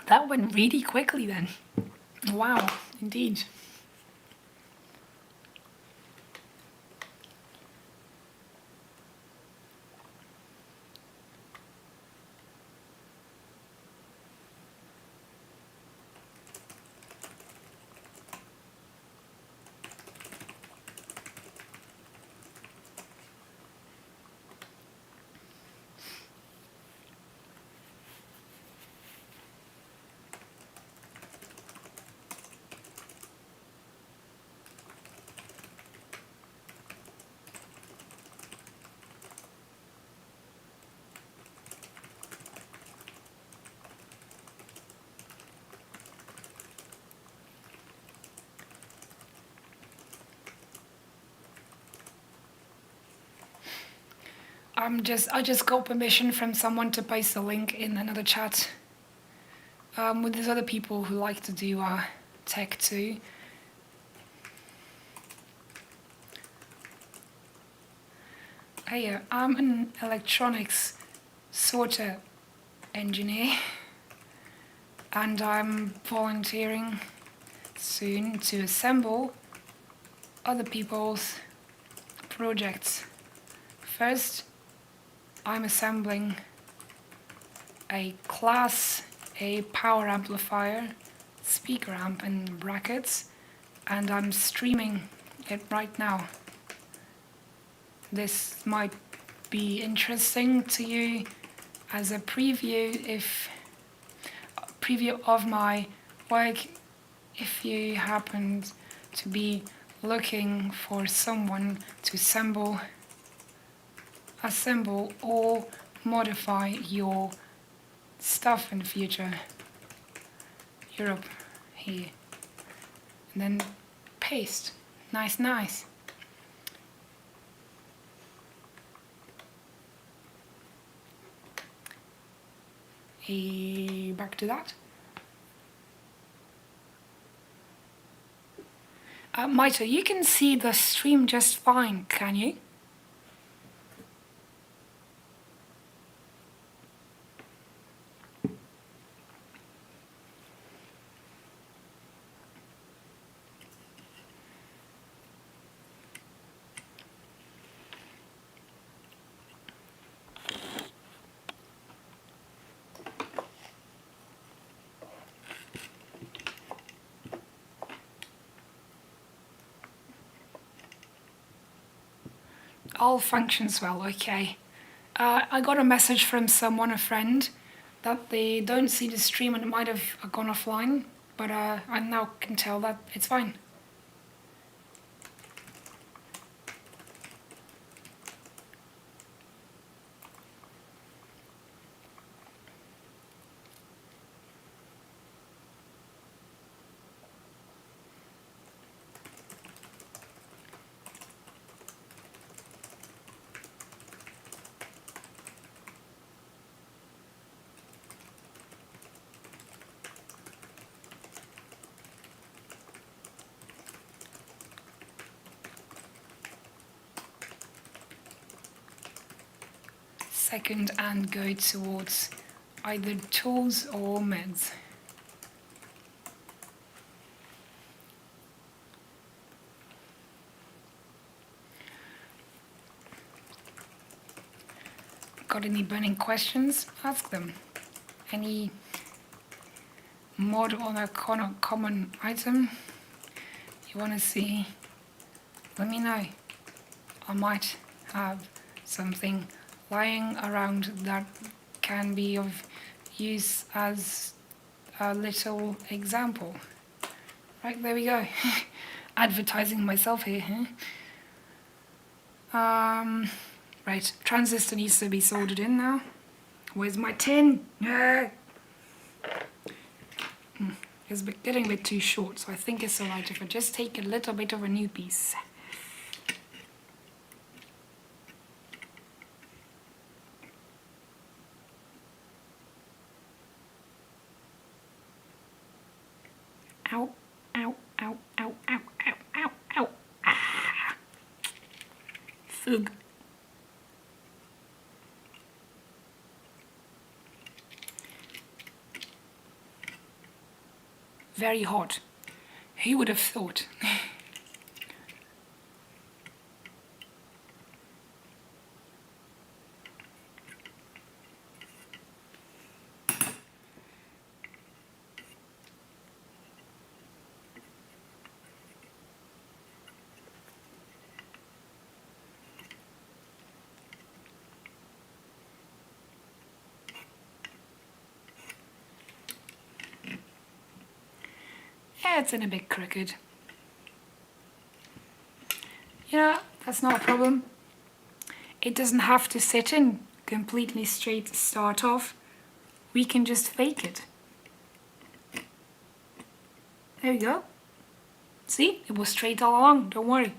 That went really quickly then. Wow, indeed. I just got permission from someone to paste a link in another chat. With these other people who like to do tech too. Hey, I'm an electronics sorter engineer, and I'm volunteering soon to assemble other people's projects. First, I'm assembling a Class A power amplifier, speaker amp in brackets, and I'm streaming it right now. This might be interesting to you as a preview of my work if you happen to be looking for someone to assemble or modify your stuff in the future. Europe here. And then paste. Nice. Back to that. Maito, you can see the stream just fine, can you? All functions well, okay. I got a message from a friend, that they don't see the stream and it might have gone offline, but I now can tell that it's fine. Second, and go towards either tools or meds. Got any burning questions? Ask them. Any mod on a common item you want to see? Let me know. I might have something lying around that can be of use as a little example. Right, there we go. Advertising myself here, huh? Right, transistor needs to be soldered in now. Where's my tin? It's getting a bit too short, so I think it's alright if I just take a little bit of a new piece. Ow, ow, ow, ow, ow, ow, ow, ow. Ah. Fug. Very hot. Who would have thought? Yeah, it's in a bit crooked. Yeah, that's not a problem. It doesn't have to sit in completely straight to start off. We can just fake it. There we go. See, it was straight all along, don't worry.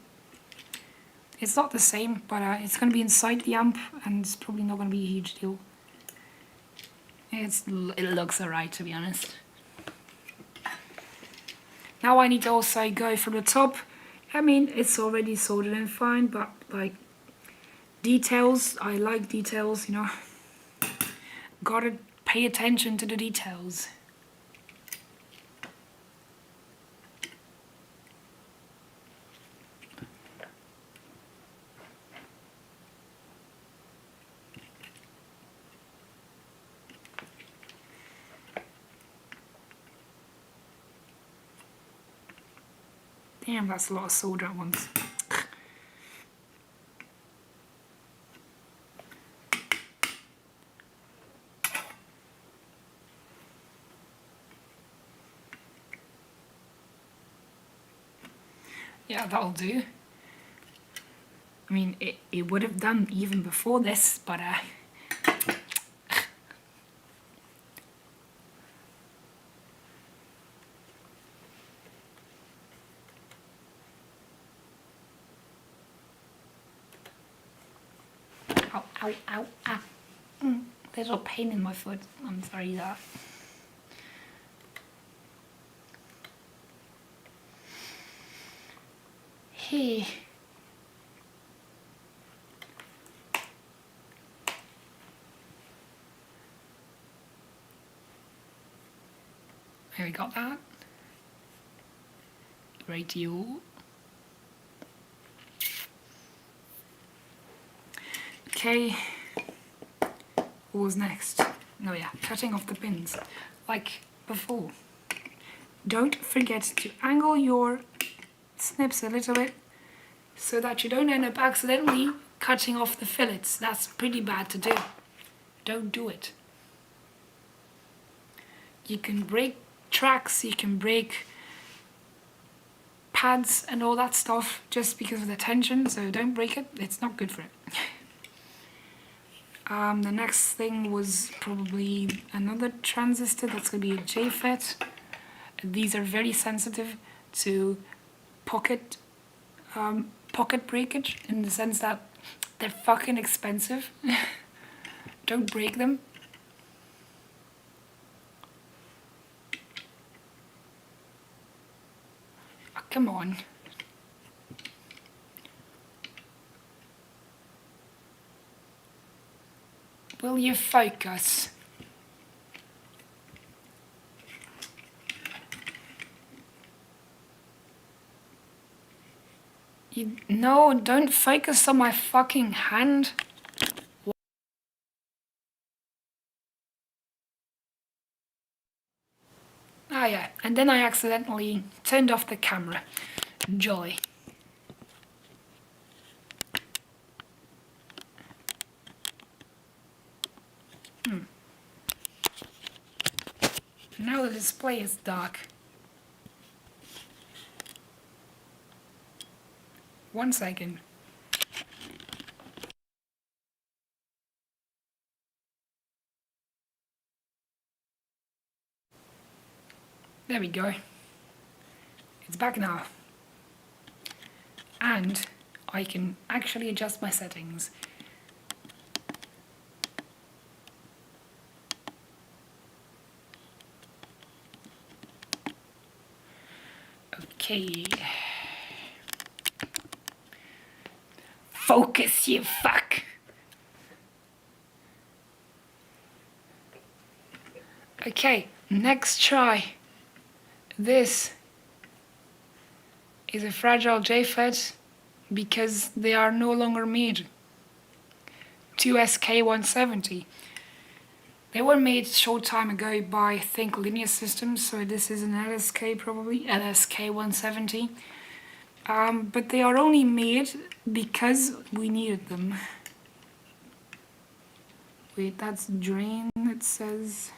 It's not the same, but it's going to be inside the amp, and it's probably not going to be a huge deal. It looks alright, to be honest. Now I need to also go from the top. I mean, it's already soldered in fine, but like details, I like details, you know. gotta pay attention to the details. Damn, that's a lot of solder at once. Yeah, that'll do. I mean, it would have done even before this, but ow, ow, ow, ow. Little pain in my foot. I'm sorry that. Hey. Here we got that. Radio. Okay. What was next? Oh yeah, cutting off the pins. Like before. Don't forget to angle your snips a little bit so that you don't end up accidentally cutting off the fillets. That's pretty bad to do. Don't do it. You can break tracks, you can break pads and all that stuff just because of the tension, so don't break it. It's not good for it. The next thing was probably another transistor. That's going to be a JFET. These are very sensitive to pocket breakage, in the sense that they're fucking expensive. Don't break them. Oh, come on. Will you focus? No, don't focus on my fucking hand. Ah yeah, and then I accidentally turned off the camera. Jolly. Now the display is dark. 1 second. There we go. It's back now. And I can actually adjust my settings. Okay. Focus, you fuck! Okay, next try. This is a fragile JFET because they are no longer made. 2SK170. They were made a short time ago by, I think, Linear Systems, so this is an LSK probably, LSK170. But they are only made because we needed them. Wait, that's drain, it says.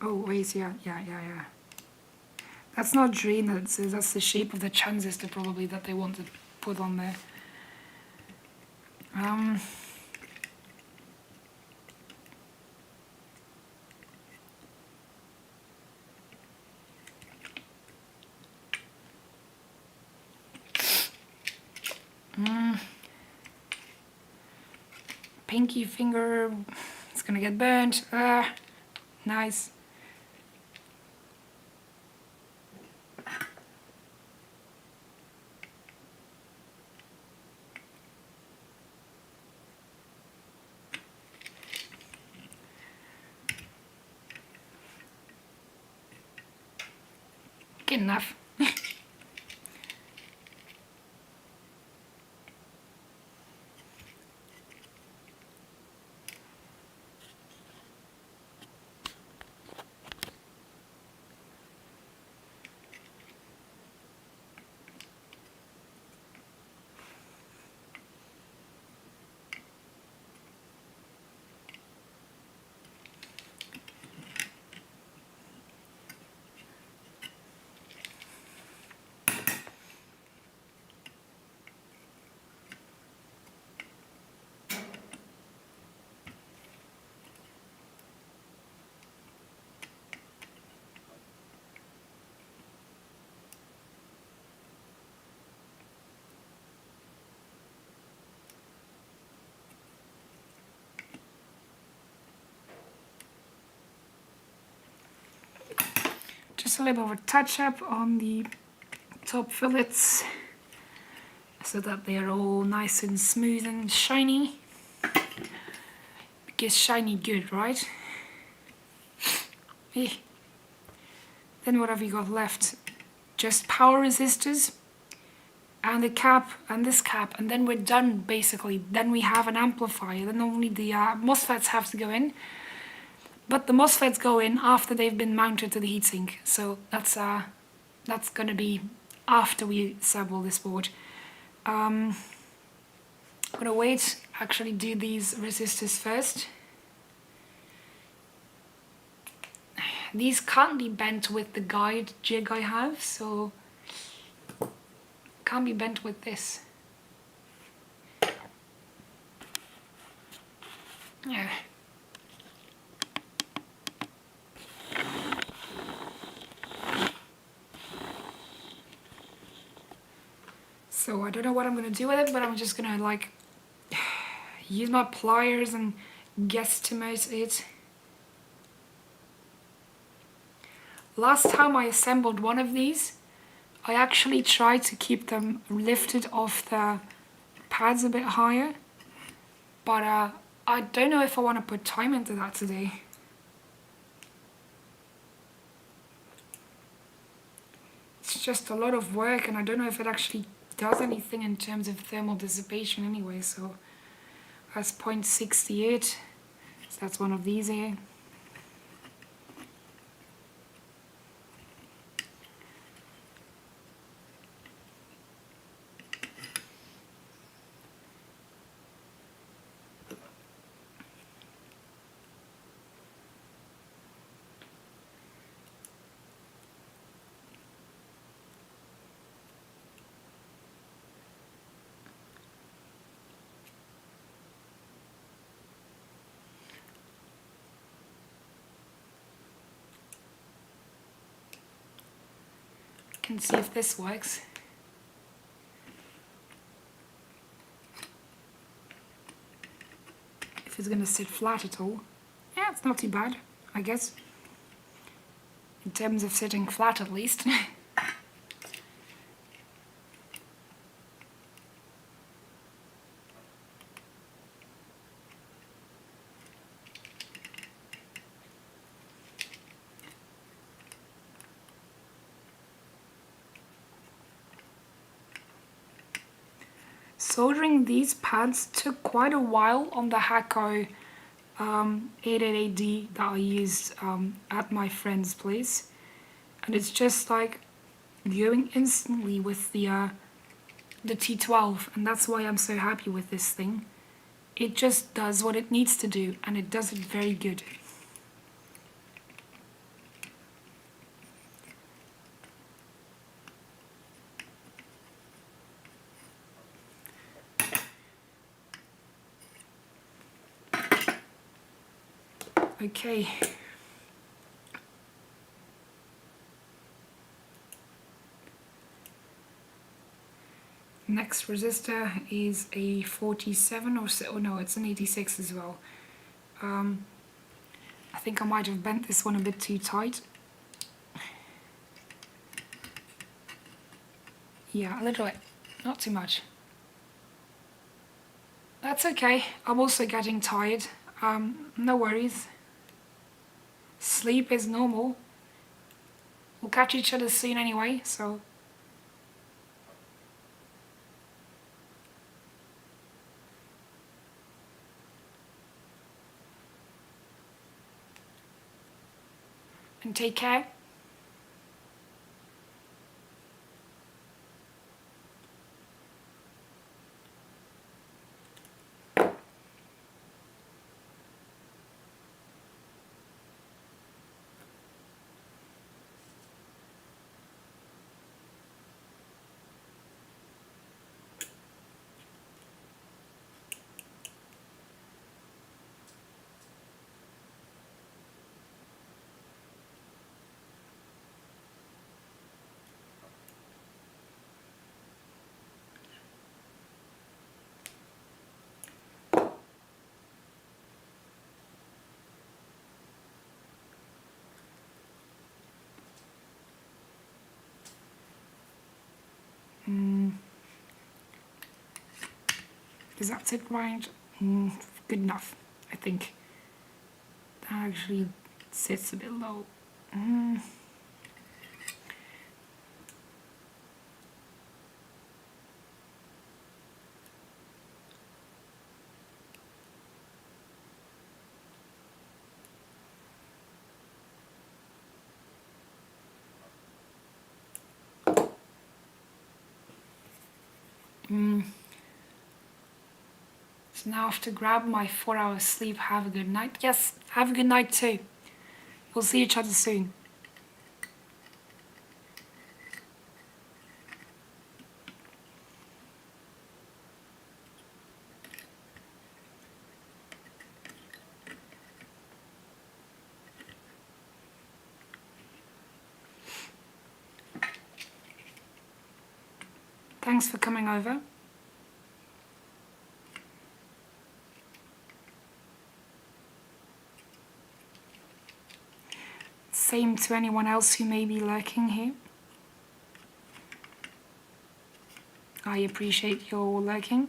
Oh, wait, yeah. That's not drain that it says, that's the shape of the transistor probably that they want to put on there. Pinky finger, it's gonna get burnt. Nice. Good enough. Just a little bit of a touch up on the top fillets so that they're all nice and smooth and shiny. Because shiny good, right? Eh. Then what have we got left? Just power resistors and the cap and this cap, and then we're done basically. Then we have an amplifier. Then only the MOSFETs have to go in. But the MOSFETs go in after they've been mounted to the heatsink. So that's gonna be after we assemble this board. I'm gonna wait, actually do these resistors first. These can't be bent with the guide jig I have, so can't be bent with this. Yeah. So I don't know what I'm gonna do with it, but I'm just gonna like use my pliers and guesstimate it. Last time I assembled one of these, I actually tried to keep them lifted off the pads a bit higher, but I don't know if I want to put time into that today. It's just a lot of work, and I don't know if it actually does anything in terms of thermal dissipation anyway. So that's 0.68, so that's one of these here. Can see if this works. If it's gonna sit flat at all. Yeah, it's not too bad, I guess. In terms of sitting flat at least. Soldering these pads took quite a while on the Hakko 888D that I used at my friend's place, and it's just like going instantly with the T12, and that's why I'm so happy with this thing. It just does what it needs to do, and it does it very good. Okay. Next resistor is a 47 or so. Oh no, it's an 86 as well. I think I might have bent this one a bit too tight. Yeah, a little bit, not too much. That's okay. I'm also getting tired. No worries. Sleep is normal. we'll catch each other soon anyway, so and take care. Is that it right? Good enough, I think. That actually sits a bit low. So now I have to grab my 4 hours sleep. Have a good night. Yes, have a good night too. We'll see each other soon. Thanks for coming over. Same to anyone else who may be lurking here. I appreciate your lurking.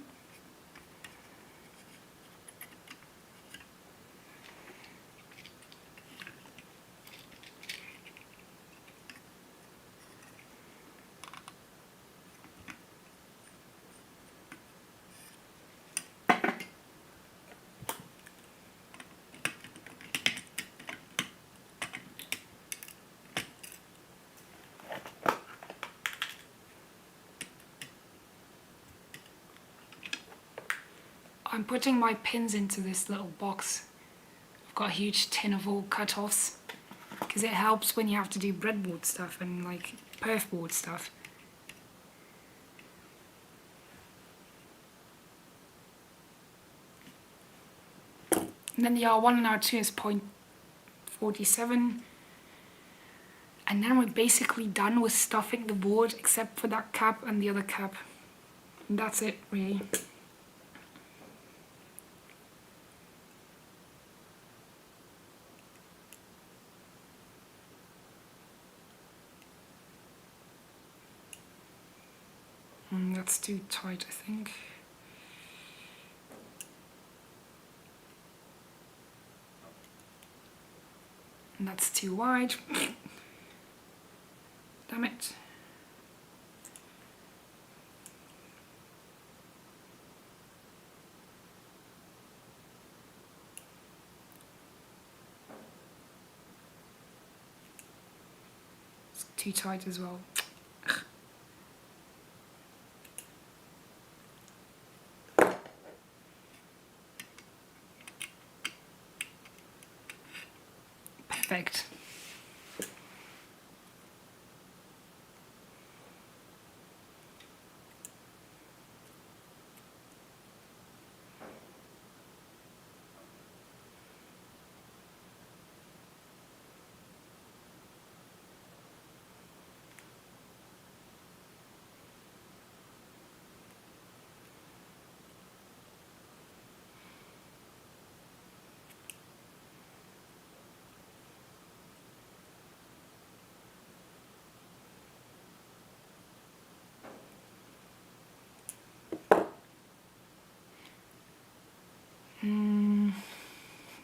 I'm putting my pins into this little box. I've got a huge tin of all cut-offs because it helps when you have to do breadboard stuff and like perf board stuff. And then the R1 and R2 is 0.47. And then we're basically done with stuffing the board except for that cap and the other cap. And that's it, really. That's too tight, I think. And that's too wide. Damn it. It's too tight as well. Perfect.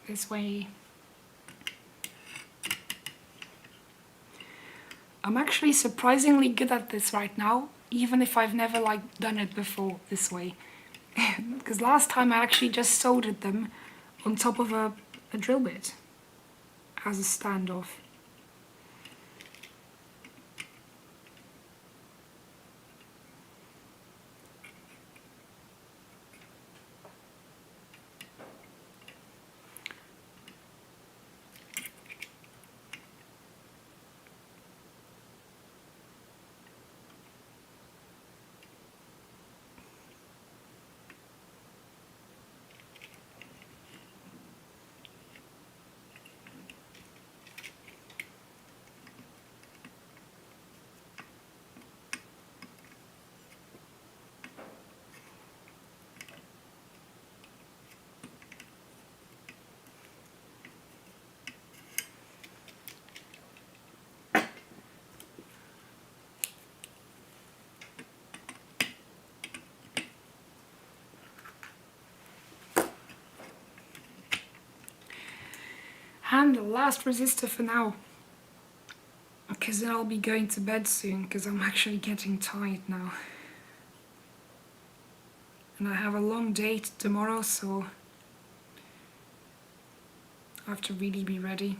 This way. I'm actually surprisingly good at this right now, even if I've never done it before this way. Because last time I actually just soldered them on top of a drill bit as a standoff. And the last resistor for now, because then I'll be going to bed soon, because I'm actually getting tired now. And I have a long date tomorrow, so I have to really be ready.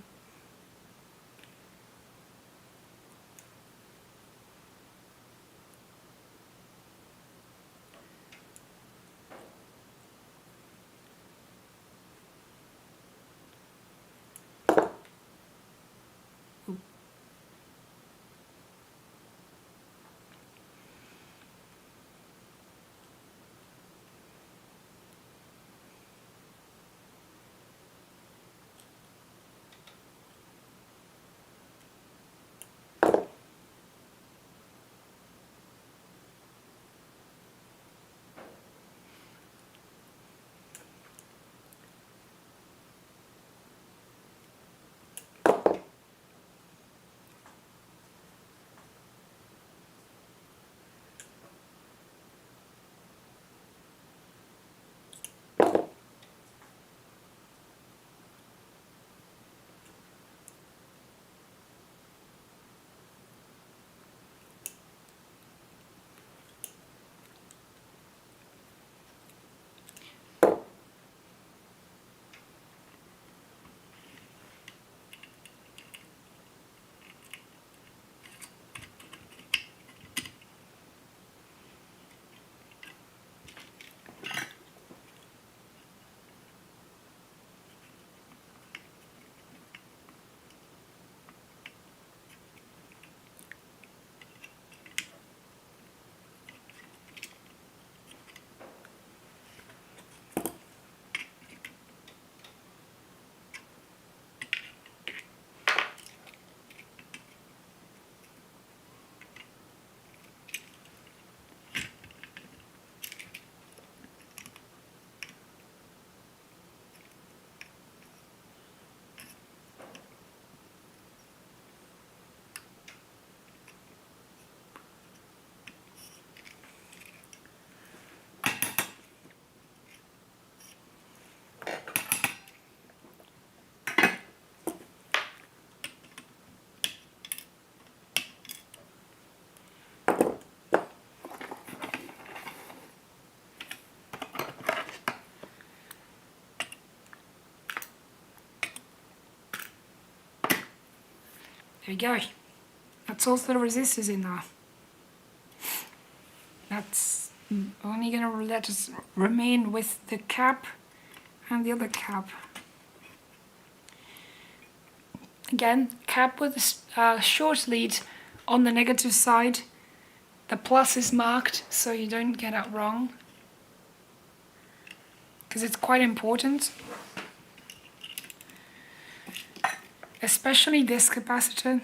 There you go. That's all the resistors in there. That's only gonna let us remain with the cap and the other cap. Again, cap with a short lead on the negative side. The plus is marked so you don't get it wrong, because it's quite important. Especially this capacitor.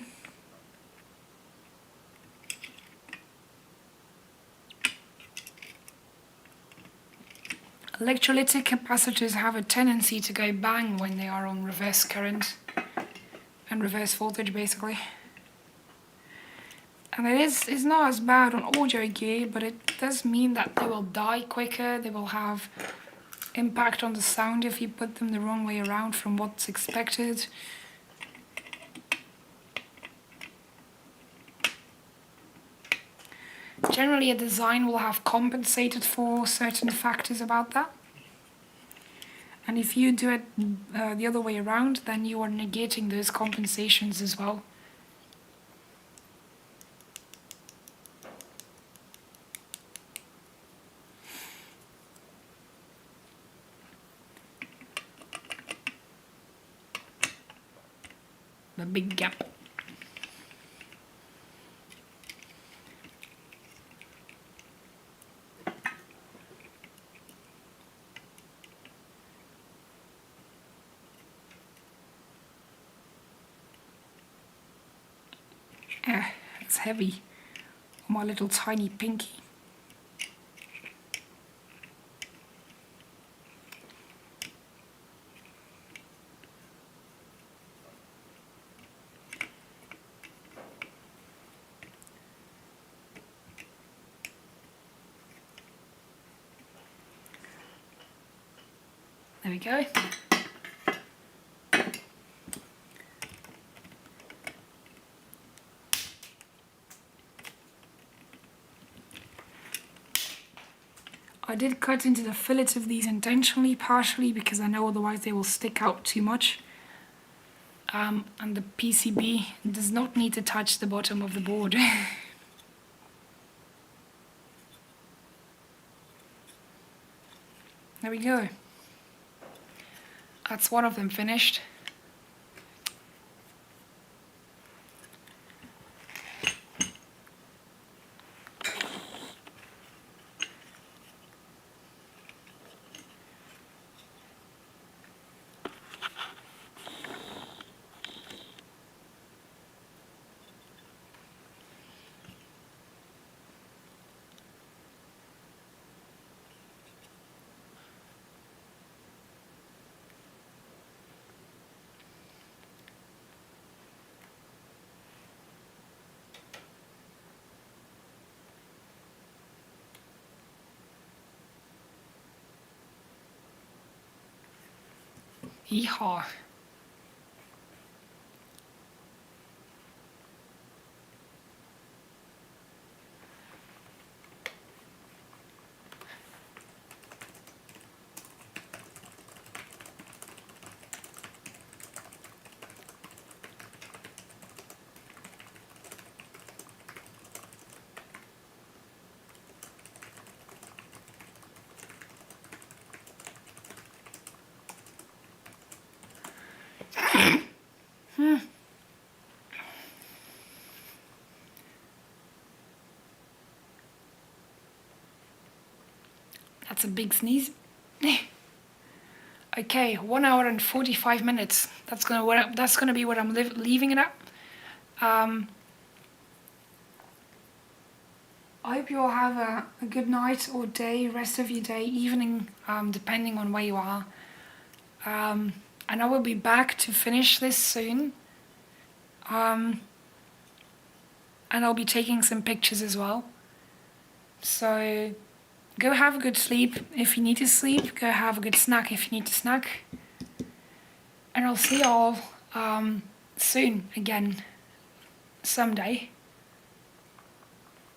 Electrolytic capacitors have a tendency to go bang when they are on reverse current and reverse voltage basically. And it's not as bad on audio gear, but it does mean that they will die quicker, they will have impact on the sound if you put them the wrong way around from what's expected. Generally, a design will have compensated for certain factors about that. And if you do it the other way around, then you are negating those compensations as well. The big gap. It's heavy on my little tiny pinky. There we go. I did cut into the fillets of these intentionally, partially because I know otherwise they will stick out too much. And the PCB does not need to touch the bottom of the board. There we go. That's one of them finished. Yeehaw. That's a big sneeze. Okay, 1 hour and 45 minutes. That's gonna be what I'm leaving it at. I hope you all have a good night or day, rest of your day, evening, depending on where you are. And I will be back to finish this soon. And I'll be taking some pictures as well. So go have a good sleep if you need to sleep. Go have a good snack if you need to snack. And I'll see you all soon again, someday.